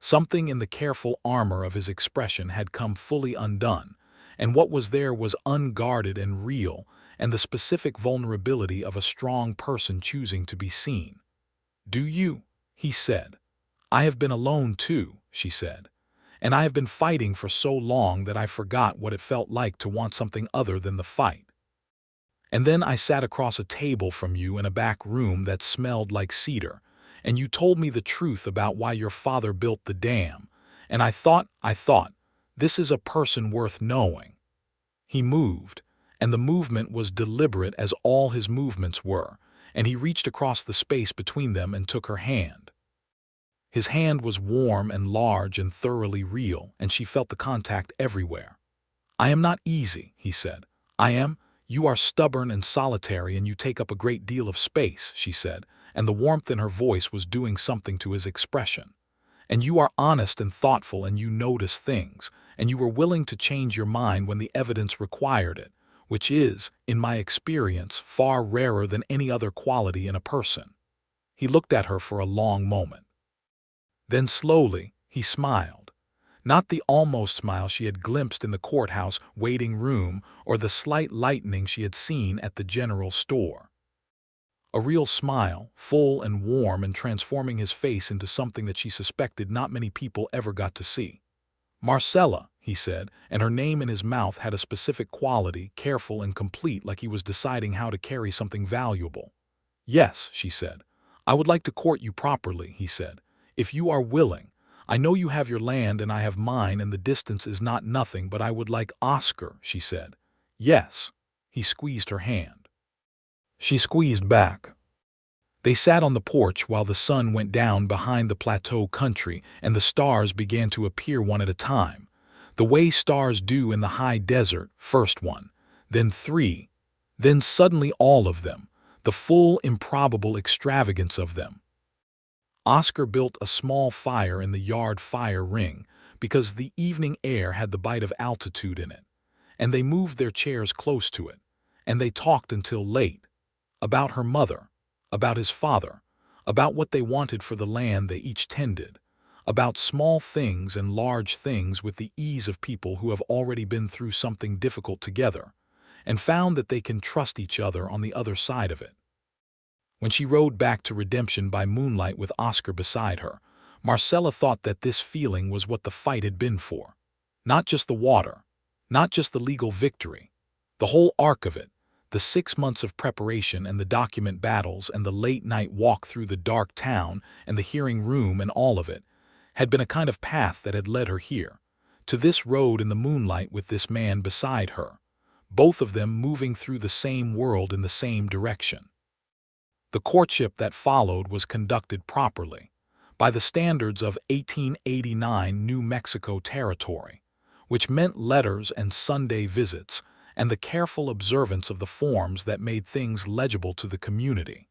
Something in the careful armor of his expression had come fully undone, and what was there was unguarded and real, and the specific vulnerability of a strong person choosing to be seen. "Do you?" he said. "I have been alone too," she said. "And I have been fighting for so long that I forgot what it felt like to want something other than the fight. And then I sat across a table from you in a back room that smelled like cedar, and you told me the truth about why your father built the dam, and I thought, this is a person worth knowing." He moved, and the movement was deliberate as all his movements were, and he reached across the space between them and took her hand. His hand was warm and large and thoroughly real, and she felt the contact everywhere. "I am not easy," he said. You are stubborn and solitary and you take up a great deal of space," she said, and the warmth in her voice was doing something to his expression. "And you are honest and thoughtful and you notice things, and you were willing to change your mind when the evidence required it, which is, in my experience, far rarer than any other quality in a person." He looked at her for a long moment. Then slowly, he smiled. Not the almost smile she had glimpsed in the courthouse waiting room or the slight lightening she had seen at the general store. A real smile, full and warm and transforming his face into something that she suspected not many people ever got to see. "Marcella," he said, and her name in his mouth had a specific quality, careful and complete, like he was deciding how to carry something valuable. "Yes," she said. "I would like to court you properly," he said, "if you are willing. I know you have your land and I have mine and the distance is not nothing, but I would like Oscar," she said. "Yes." He squeezed her hand. She squeezed back. They sat on the porch while the sun went down behind the plateau country and the stars began to appear one at a time, the way stars do in the high desert, first one, then three, then suddenly all of them, the full improbable extravagance of them. Oscar built a small fire in the yard fire ring because the evening air had the bite of altitude in it, and they moved their chairs close to it, and they talked until late, about her mother, about his father, about what they wanted for the land they each tended, about small things and large things with the ease of people who have already been through something difficult together, and found that they can trust each other on the other side of it. When she rode back to Redemption by moonlight with Oscar beside her, Marcella thought that this feeling was what the fight had been for. Not just the water, not just the legal victory, the whole arc of it, the 6 months of preparation and the document battles and the late-night walk through the dark town and the hearing room and all of it, had been a kind of path that had led her here, to this road in the moonlight with this man beside her. both of them moving through the same world in the same direction. The courtship that followed was conducted properly, by the standards of 1889 New Mexico Territory, which meant letters and Sunday visits and the careful observance of the forms that made things legible to the community.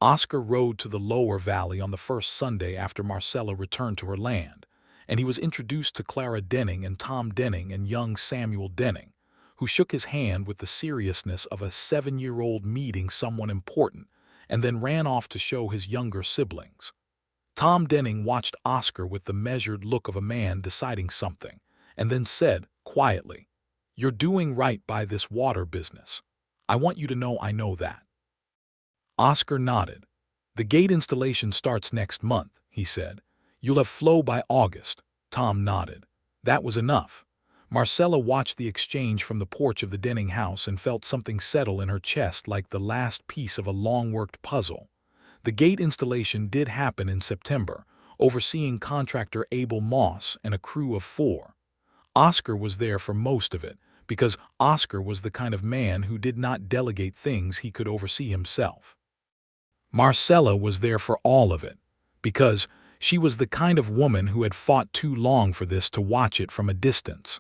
Oscar rode to the lower valley on the first Sunday after Marcella returned to her land, and he was introduced to Clara Denning and Tom Denning and young Samuel Denning, who shook his hand with the seriousness of a 7-year-old meeting someone important, and then ran off to show his younger siblings. Tom Denning watched Oscar with the measured look of a man deciding something, and then said, quietly, "You're doing right by this water business. I want you to know I know that." Oscar nodded. "The gate installation starts next month," he said. "You'll have flow by August." Tom nodded. That was enough. Marcella watched the exchange from the porch of the Denning house and felt something settle in her chest like the last piece of a long-worked puzzle. The gate installation did happen in September, overseeing contractor Abel Moss and a crew of 4. Oscar was there for most of it, because Oscar was the kind of man who did not delegate things he could oversee himself. Marcella was there for all of it, because she was the kind of woman who had fought too long for this to watch it from a distance.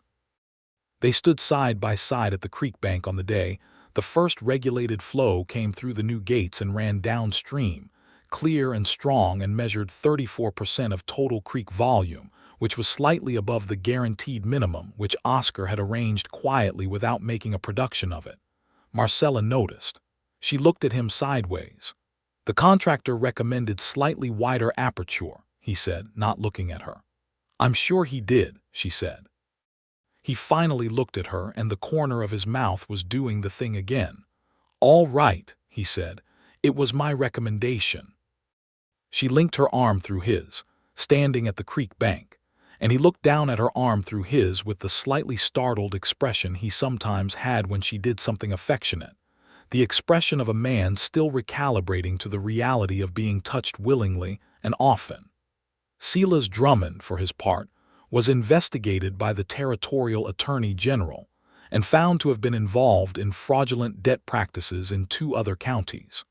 They stood side by side at the creek bank on the day the first regulated flow came through the new gates and ran downstream, clear and strong, and measured 34% of total creek volume, which was slightly above the guaranteed minimum which Oscar had arranged quietly without making a production of it. Marcella noticed. She looked at him sideways. "The contractor recommended slightly wider aperture," he said, not looking at her. "I'm sure he did," she said. He finally looked at her, and the corner of his mouth was doing the thing again. "All right," he said. "It was my recommendation." She linked her arm through his, standing at the creek bank, and he looked down at her arm through his with the slightly startled expression he sometimes had when she did something affectionate, the expression of a man still recalibrating to the reality of being touched willingly and often. Silas Drummond, for his part, was investigated by the Territorial Attorney General and found to have been involved in fraudulent debt practices in 2 other counties.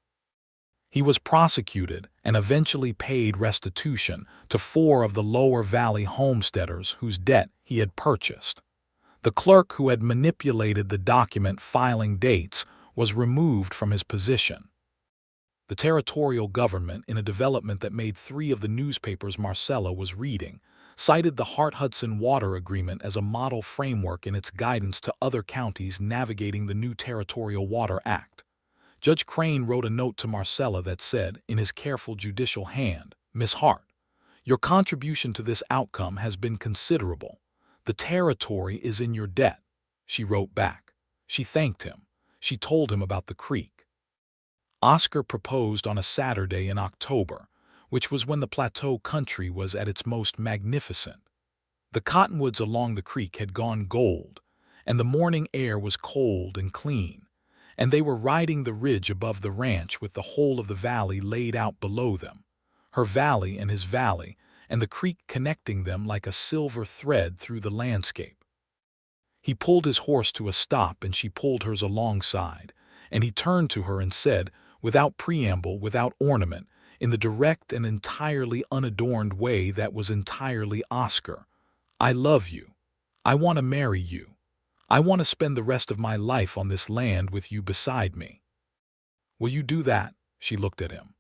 He was prosecuted and eventually paid restitution to 4 of the Lower Valley homesteaders whose debt he had purchased. The clerk who had manipulated the document filing dates was removed from his position. The territorial government, in a development that made 3 of the newspapers Marcella was reading, cited the Hart-Hudson Water Agreement as a model framework in its guidance to other counties navigating the new Territorial Water Act. Judge Crane wrote a note to Marcella that said, in his careful judicial hand, "Miss Hart, your contribution to this outcome has been considerable. The territory is in your debt." She wrote back. She thanked him. She told him about the creek. Oscar proposed on a Saturday in October, which was when the plateau country was at its most magnificent. The cottonwoods along the creek had gone gold, and the morning air was cold and clean, and they were riding the ridge above the ranch with the whole of the valley laid out below them, her valley and his valley, and the creek connecting them like a silver thread through the landscape. He pulled his horse to a stop and she pulled hers alongside, and he turned to her and said, without preamble, without ornament, in the direct and entirely unadorned way that was entirely Oscar, "I love you. I want to marry you. I want to spend the rest of my life on this land with you beside me." "Will you do that?" She looked at him.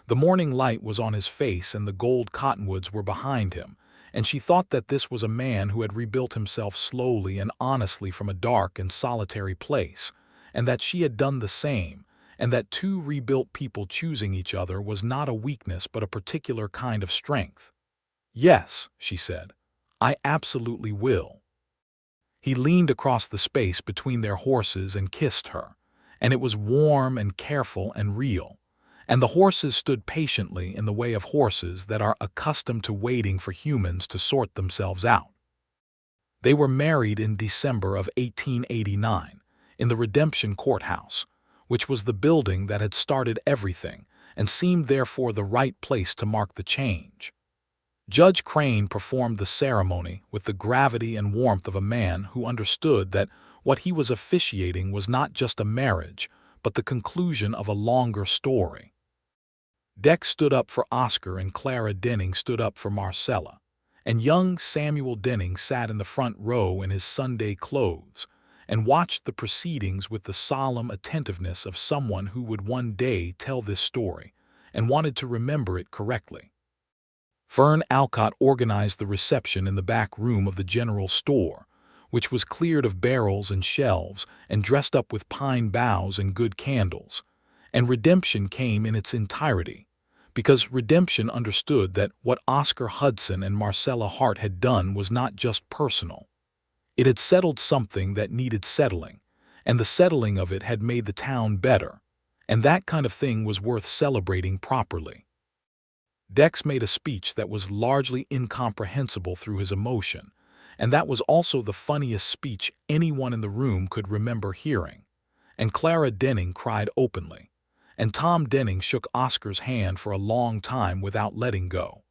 The morning light was on his face and the gold cottonwoods were behind him, and she thought that this was a man who had rebuilt himself slowly and honestly from a dark and solitary place, and that she had done the same, and that 2 rebuilt people choosing each other was not a weakness but a particular kind of strength. "Yes," she said, "I absolutely will." He leaned across the space between their horses and kissed her, and it was warm and careful and real, and the horses stood patiently in the way of horses that are accustomed to waiting for humans to sort themselves out. They were married in December of 1889 in the Redemption Courthouse, which was the building that had started everything and seemed therefore the right place to mark the change. Judge Crane performed the ceremony with the gravity and warmth of a man who understood that What he was officiating was not just a marriage, but the conclusion of a longer story. Dex stood up for Oscar and Clara Denning stood up for Marcella, and young Samuel Denning sat in the front row in his Sunday clothes and watched the proceedings with the solemn attentiveness of someone who would one day tell this story and wanted to remember it correctly. Fern Alcott organized the reception in the back room of the general store, which was cleared of barrels and shelves and dressed up with pine boughs and good candles, and redemption came in its entirety, because redemption understood that what Oscar Hudson and Marcella Hart had done was not just personal. It had settled something that needed settling, and the settling of it had made the town better, and that kind of thing was worth celebrating properly. Dex made a speech that was largely incomprehensible through his emotion, and that was also the funniest speech anyone in the room could remember hearing. And Clara Denning cried openly, and Tom Denning shook Oscar's hand for a long time without letting go.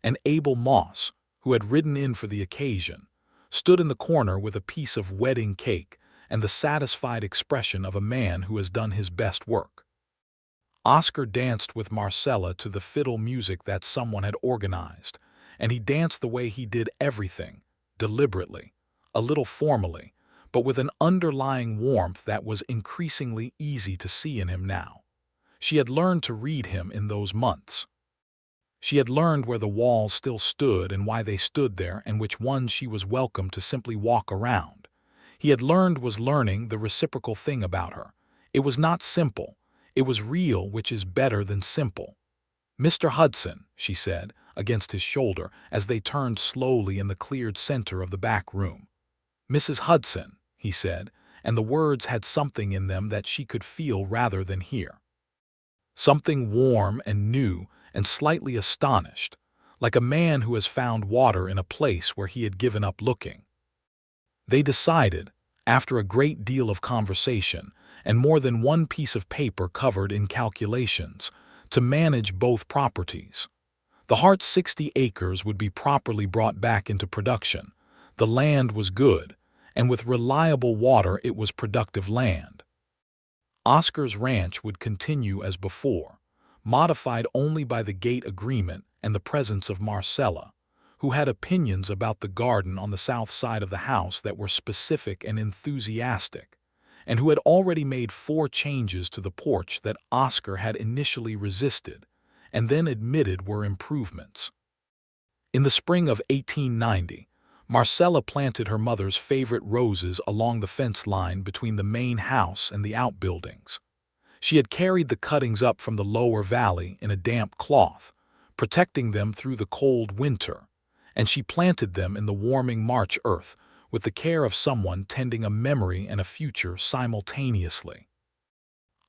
And Abel Moss, who had ridden in for the occasion, stood in the corner with a piece of wedding cake and the satisfied expression of a man who has done his best work. Oscar danced with Marcella to the fiddle music that someone had organized, and he danced the way he did everything, deliberately, a little formally, but with an underlying warmth that was increasingly easy to see in him now. She had learned to read him in those months. She had learned where the walls still stood and why they stood there and which ones she was welcome to simply walk around. He had learned was learning the reciprocal thing about her. It was not simple. It was real, which is better than simple. "Mr. Hudson," she said, against his shoulder, as they turned slowly in the cleared center of the back room. "Mrs. Hudson," he said, and the words had something in them that she could feel rather than hear. Something warm and new and slightly astonished, like a man who has found water in a place where he had given up looking. They decided, after a great deal of conversation and more than one piece of paper covered in calculations, to manage both properties. The Hart's 60 acres would be properly brought back into production. The land was good, and with reliable water it was productive land. Oscar's ranch would continue as before, modified only by the gate agreement and the presence of Marcella, who had opinions about the garden on the south side of the house that were specific and enthusiastic, and who had already made 4 changes to the porch that Oscar had initially resisted and then admitted were improvements. In the spring of 1890, Marcella planted her mother's favorite roses along the fence line between the main house and the outbuildings. She had carried the cuttings up from the lower valley in a damp cloth, protecting them through the cold winter, and she planted them in the warming March earth with the care of someone tending a memory and a future simultaneously.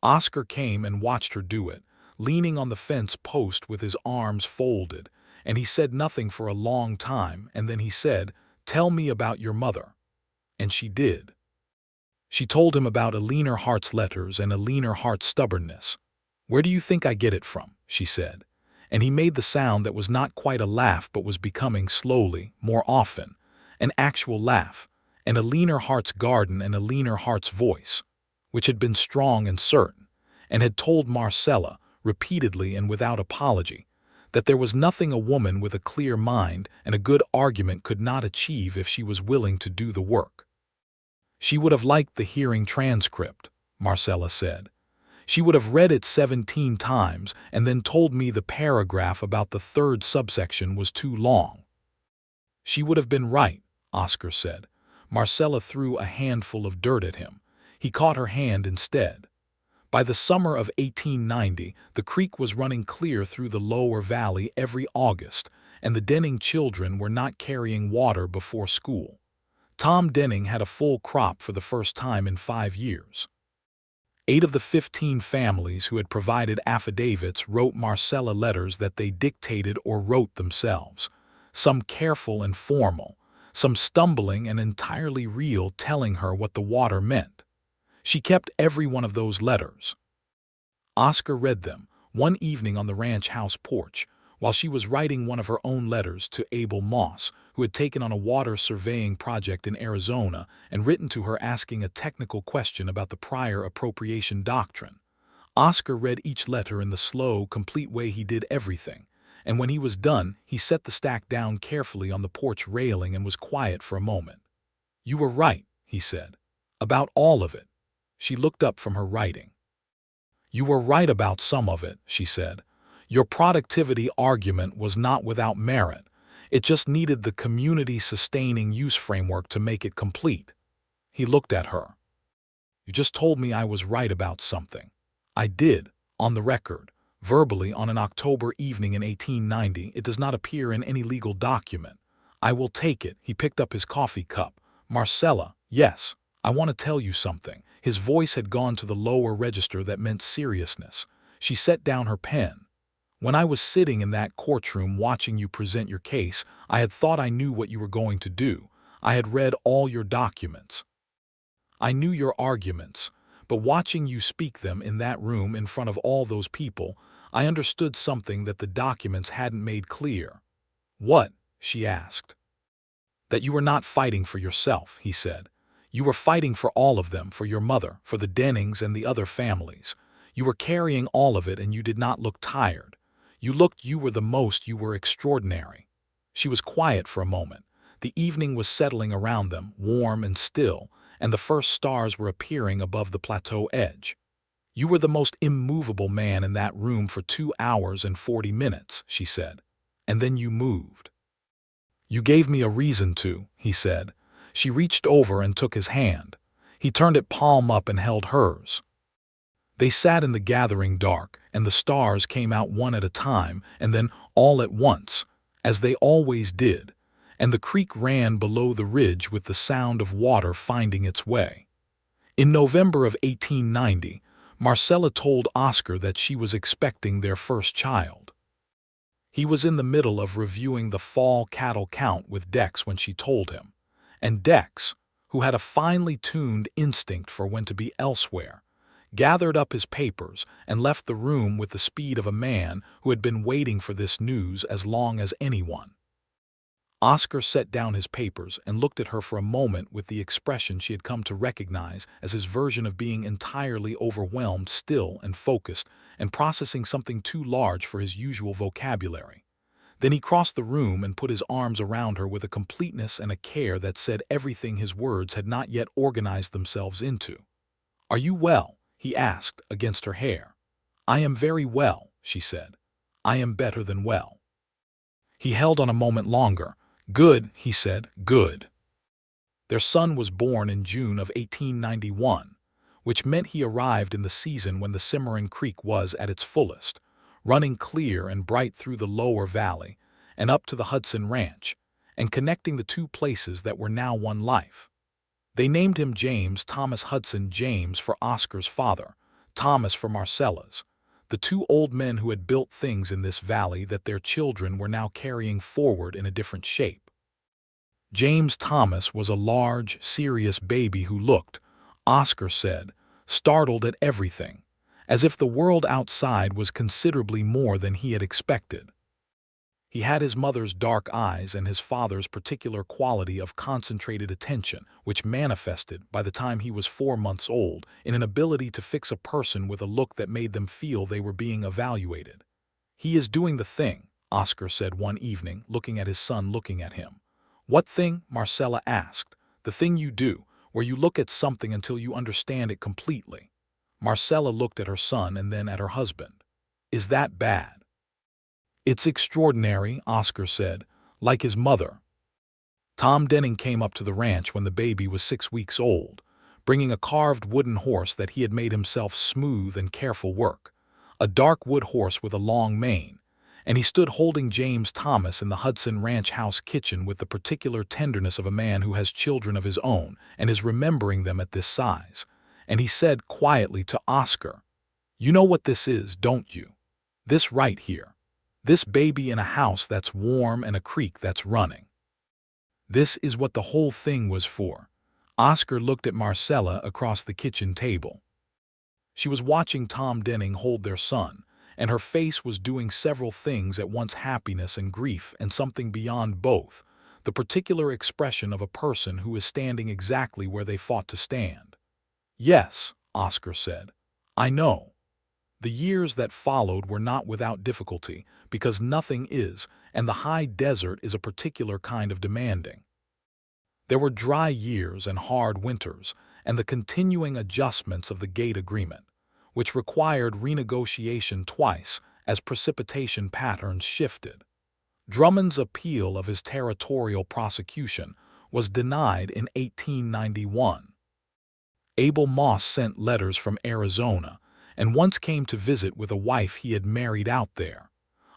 Oscar came and watched her do it, leaning on the fence post with his arms folded, and he said nothing for a long time, and then he said, "Tell me about your mother." And she did. She told him about Eleanor Hart's letters and Eleanor Hart's stubbornness. "Where do you think I get it from?" she said. And he made the sound that was not quite a laugh but was becoming slowly, more often, an actual laugh, and Eleanor Hart's garden and Eleanor Hart's voice, which had been strong and certain, and had told Marcella, repeatedly and without apology, that there was nothing a woman with a clear mind and a good argument could not achieve if she was willing to do the work. She would have liked the hearing transcript, Marcella said. She would have read it 17 times and then told me the paragraph about the 3rd subsection was too long. She would have been right, Oscar said. Marcella threw a handful of dirt at him. He caught her hand instead. By the summer of 1890, the creek was running clear through the lower valley every August, and the Denning children were not carrying water before school. Tom Denning had a full crop for the first time in 5 years. 8 of the 15 families who had provided affidavits wrote Marcella letters that they dictated or wrote themselves, some careful and formal, some stumbling and entirely real, telling her what the water meant. She kept every one of those letters. Oscar read them one evening on the ranch house porch, while she was writing one of her own letters to Abel Moss, who had taken on a water surveying project in Arizona and written to her asking a technical question about the prior appropriation doctrine. Oscar read each letter in the slow, complete way he did everything, and when he was done, he set the stack down carefully on the porch railing and was quiet for a moment. "You were right," he said, "about all of it." She looked up from her writing. "You were right about some of it," she said. "Your productivity argument was not without merit. It just needed the community-sustaining use framework to make it complete." He looked at her. "You just told me I was right about something." "I did, on the record, verbally on an October evening in 1890. It does not appear in any legal document. I will take it." He picked up his coffee cup. "Marcella, yes, I want to tell you something." His voice had gone to the lower register that meant seriousness. She set down her pen. "When I was sitting in that courtroom watching you present your case, I had thought I knew what you were going to do. I had read all your documents. I knew your arguments. But watching you speak them in that room in front of all those people, I understood something that the documents hadn't made clear." "What?" she asked. "That you were not fighting for yourself," he said. "You were fighting for all of them, for your mother, for the Dennings and the other families. You were carrying all of it and you did not look tired. You were the most, you were extraordinary." She was quiet for a moment. The evening was settling around them, warm and still, and the first stars were appearing above the plateau edge. "You were the most immovable man in that room for 2 hours and 40 minutes, she said. "And then you moved." "You gave me a reason to," he said. She reached over and took his hand. He turned it palm up and held hers. They sat in the gathering dark, and the stars came out one at a time, and then all at once, as they always did, and the creek ran below the ridge with the sound of water finding its way. In November of 1890, Marcella told Oscar that she was expecting their first child. He was in the middle of reviewing the fall cattle count with Dex when she told him, and Dex, who had a finely tuned instinct for when to be elsewhere, gathered up his papers and left the room with the speed of a man who had been waiting for this news as long as anyone. Oscar set down his papers and looked at her for a moment with the expression she had come to recognize as his version of being entirely overwhelmed, still and focused, and processing something too large for his usual vocabulary. Then he crossed the room and put his arms around her with a completeness and a care that said everything his words had not yet organized themselves into. "Are you well?" he asked, against her hair. "I am very well," she said. "I am better than well." He held on a moment longer. "Good," he said, "good." Their son was born in June of 1891, which meant he arrived in the season when the Cimarron Creek was at its fullest, running clear and bright through the lower valley and up to the Hudson Ranch, and connecting the two places that were now one life. They named him James Thomas Hudson, James for Oscar's father, Thomas for Marcella's, the two old men who had built things in this valley that their children were now carrying forward in a different shape. James Thomas was a large, serious baby who looked, Oscar said, startled at everything, as if the world outside was considerably more than he had expected. He had his mother's dark eyes and his father's particular quality of concentrated attention, which manifested, by the time he was 4 months old, in an ability to fix a person with a look that made them feel they were being evaluated. "He is doing the thing," Oscar said one evening, looking at his son looking at him. "What thing?" Marcella asked. "The thing you do, where you look at something until you understand it completely." Marcella looked at her son and then at her husband. "Is that bad?" "It's extraordinary," Oscar said, "like his mother." Tom Denning came up to the ranch when the baby was 6 weeks old, bringing a carved wooden horse that he had made himself smooth and careful work, a dark wood horse with a long mane, and he stood holding James Thomas in the Hudson Ranch house kitchen with the particular tenderness of a man who has children of his own and is remembering them at this size, and he said quietly to Oscar, "You know what this is, don't you? This right here. This baby in a house that's warm and a creek that's running. This is what the whole thing was for." Oscar looked at Marcella across the kitchen table. She was watching Tom Denning hold their son, and her face was doing several things at once: happiness and grief, and something beyond both, the particular expression of a person who is standing exactly where they fought to stand. "Yes," Oscar said. "I know." The years that followed were not without difficulty, because nothing is, and the high desert is a particular kind of demanding. There were dry years and hard winters, and the continuing adjustments of the gate agreement, which required renegotiation twice as precipitation patterns shifted. Drummond's appeal of his territorial prosecution was denied in 1891. Abel Moss sent letters from Arizona, and once came to visit with a wife he had married out there,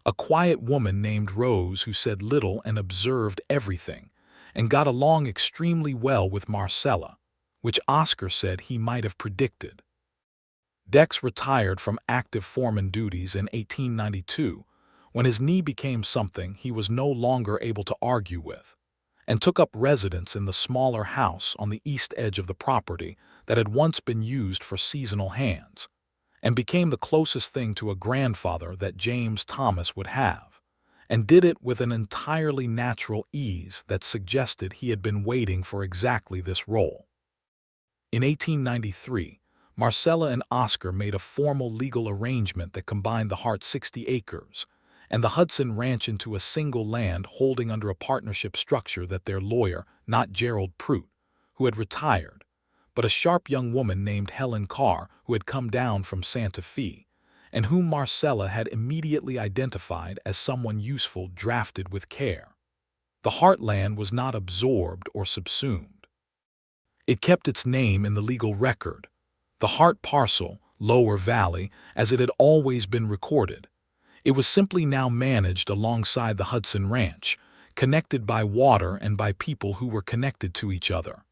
a quiet woman named Rose who said little and observed everything, and got along extremely well with Marcella, which Oscar said he might have predicted. Dex retired from active foreman duties in 1892, when his knee became something he was no longer able to argue with, and took up residence in the smaller house on the east edge of the property that had once been used for seasonal hands, and became the closest thing to a grandfather that James Thomas would have, and did it with an entirely natural ease that suggested he had been waiting for exactly this role. In 1893, Marcella and Oscar made a formal legal arrangement that combined the Hart 60 acres and the Hudson Ranch into a single land holding under a partnership structure that their lawyer, not Gerald Prout, who had retired, but a sharp young woman named Helen Carr, who had come down from Santa Fe, and whom Marcella had immediately identified as someone useful, drafted with care. The Heartland was not absorbed or subsumed. It kept its name in the legal record, the Hart parcel, Lower Valley, as it had always been recorded. It was simply now managed alongside the Hudson Ranch, connected by water and by people who were connected to each other.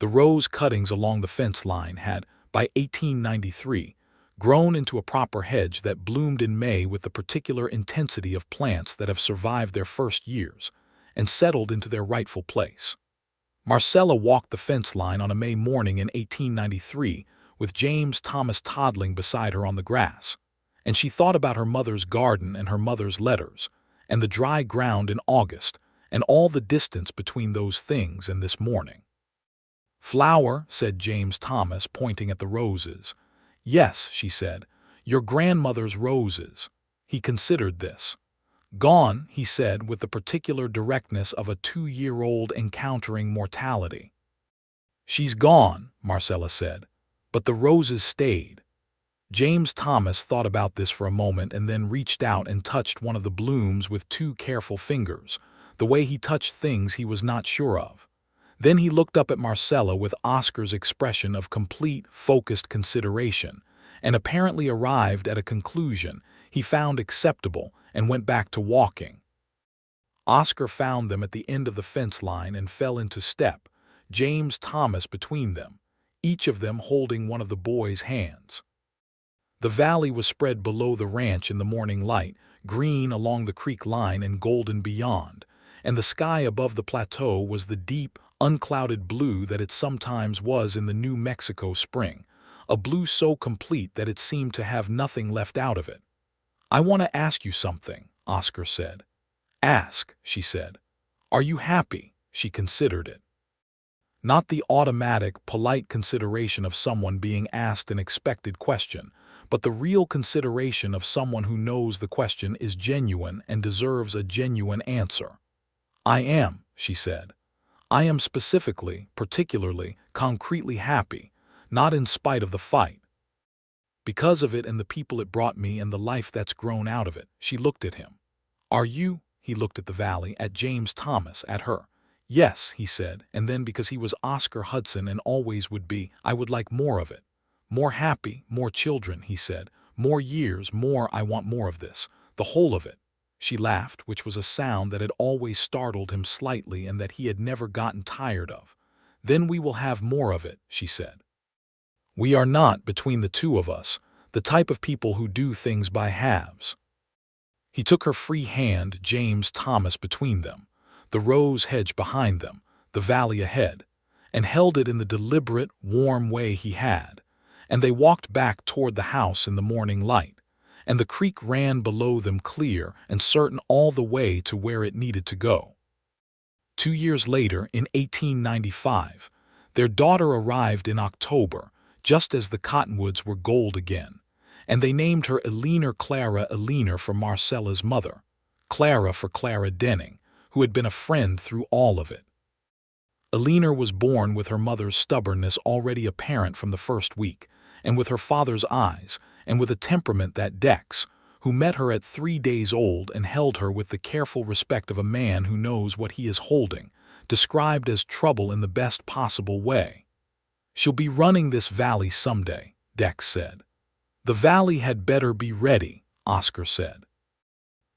The rose cuttings along the fence line had, by 1893, grown into a proper hedge that bloomed in May with the particular intensity of plants that have survived their first years and settled into their rightful place. Marcella walked the fence line on a May morning in 1893 with James Thomas toddling beside her on the grass, and she thought about her mother's garden and her mother's letters, and the dry ground in August, and all the distance between those things and this morning. "Flower," said James Thomas, pointing at the roses. "Yes," she said, "your grandmother's roses." He considered this. "Gone," he said with the particular directness of a 2-year-old encountering mortality. "She's gone," Marcella said, "but the roses stayed." James Thomas thought about this for a moment and then reached out and touched one of the blooms with 2 careful fingers, the way he touched things he was not sure of. Then he looked up at Marcella with Oscar's expression of complete, focused consideration, and apparently arrived at a conclusion he found acceptable and went back to walking. Oscar found them at the end of the fence line and fell into step, James Thomas between them, each of them holding one of the boy's hands. The valley was spread below the ranch in the morning light, green along the creek line and golden beyond, and the sky above the plateau was the deep, unclouded blue that it sometimes was in the New Mexico spring, a blue so complete that it seemed to have nothing left out of it. "I want to ask you something," Oscar said. "Ask," she said. "Are you happy?" She considered it. Not the automatic, polite consideration of someone being asked an expected question, but the real consideration of someone who knows the question is genuine and deserves a genuine answer. "I am," she said. "I am specifically, particularly, concretely happy, not in spite of the fight. Because of it and the people it brought me and the life that's grown out of it." She looked at him. "Are you?" He looked at the valley, at James Thomas, at her. "Yes," he said, and then because he was Oscar Hudson and always would be, "I would like more of it. More happy, more children," he said. "More years, more, I want more of this. The whole of it." She laughed, which was a sound that had always startled him slightly and that he had never gotten tired of. "Then we will have more of it," she said. "We are not, between the two of us, the type of people who do things by halves." He took her free hand, James Thomas between them, the rose hedge behind them, the valley ahead, and held it in the deliberate, warm way he had, and they walked back toward the house in the morning light, and the creek ran below them clear and certain all the way to where it needed to go. 2 years later, in 1895, their daughter arrived in October, just as the cottonwoods were gold again, and they named her Clara Eleanor for Marcella's mother, Clara for Clara Denning, who had been a friend through all of it. Eleanor was born with her mother's stubbornness already apparent from the first week, and with her father's eyes, and with a temperament that Dex, who met her at 3 days old and held her with the careful respect of a man who knows what he is holding, described as trouble in the best possible way. "She'll be running this valley someday," Dex said. "The valley had better be ready," Oscar said.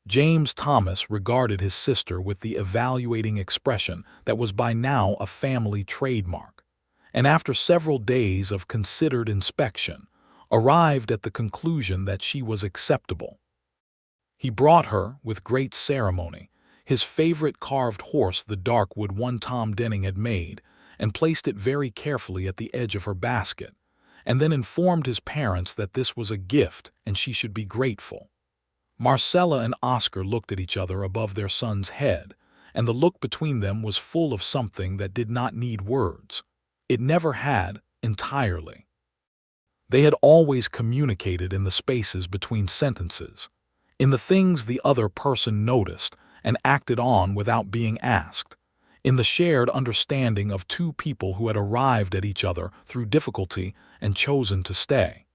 James Thomas regarded his sister with the evaluating expression that was by now a family trademark, and after several days of considered inspection, arrived at the conclusion that she was acceptable. He brought her, with great ceremony, his favorite carved horse, the dark wood one Tom Denning had made, and placed it very carefully at the edge of her basket, and then informed his parents that this was a gift and she should be grateful. Marcella and Oscar looked at each other above their son's head, and the look between them was full of something that did not need words. It never had, entirely. They had always communicated in the spaces between sentences, in the things the other person noticed and acted on without being asked, in the shared understanding of two people who had arrived at each other through difficulty and chosen to stay.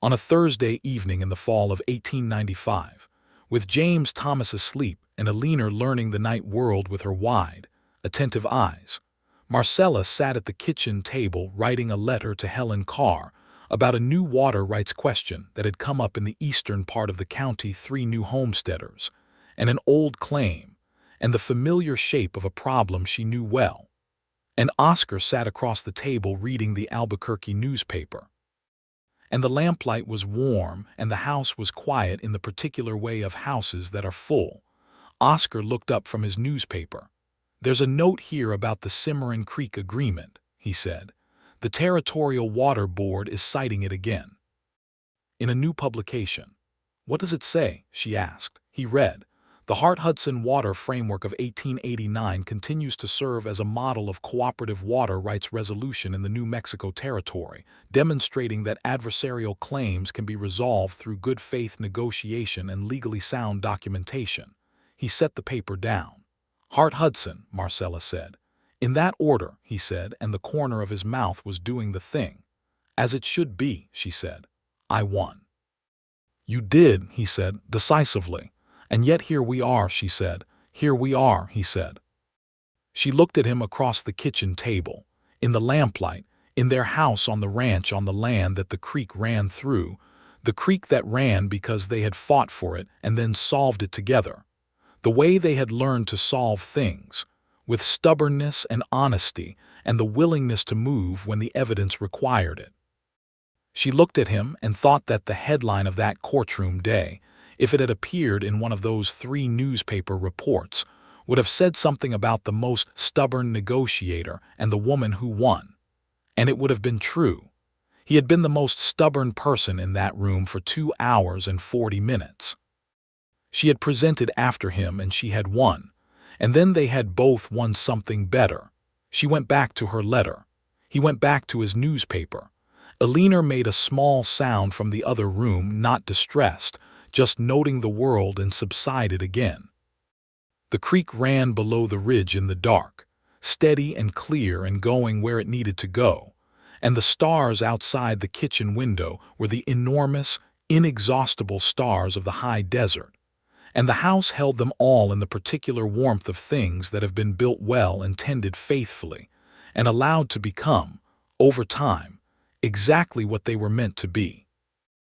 On a Thursday evening in the fall of 1895, with James Thomas asleep and Eleanor learning the night world with her wide, attentive eyes, Marcella sat at the kitchen table writing a letter to Helen Carr about a new water rights question that had come up in the eastern part of the county, 3 new homesteaders, and an old claim, and the familiar shape of a problem she knew well. And Oscar sat across the table reading the Albuquerque newspaper. And the lamplight was warm, and the house was quiet in the particular way of houses that are full. Oscar looked up from his newspaper. "There's a note here about the Cimarron Creek Agreement," he said. "The Territorial Water Board is citing it again in a new publication." "What does it say?" she asked. He read, "The Hart-Hudson Water Framework of 1889 continues to serve as a model of cooperative water rights resolution in the New Mexico Territory, demonstrating that adversarial claims can be resolved through good faith negotiation and legally sound documentation." He set the paper down. "Hart-Hudson," Marcella said. "In that order," he said, and the corner of his mouth was doing the thing. "As it should be," she said. "I won." "You did," he said, decisively. "And yet here we are," she said. "Here we are," he said. She looked at him across the kitchen table, in the lamplight, in their house on the ranch on the land that the creek ran through, the creek that ran because they had fought for it and then solved it together, the way they had learned to solve things, with stubbornness and honesty and the willingness to move when the evidence required it. She looked at him and thought that the headline of that courtroom day, if it had appeared in one of those 3 newspaper reports, would have said something about the most stubborn negotiator and the woman who won. And it would have been true. He had been the most stubborn person in that room for 2 hours and 40 minutes. She had presented after him and she had won. And then they had both won something better. She went back to her letter. He went back to his newspaper. Eleanor made a small sound from the other room, not distressed, just noting the world, and subsided again. The creek ran below the ridge in the dark, steady and clear and going where it needed to go, and the stars outside the kitchen window were the enormous, inexhaustible stars of the high desert, and the house held them all in the particular warmth of things that have been built well and tended faithfully, and allowed to become, over time, exactly what they were meant to be.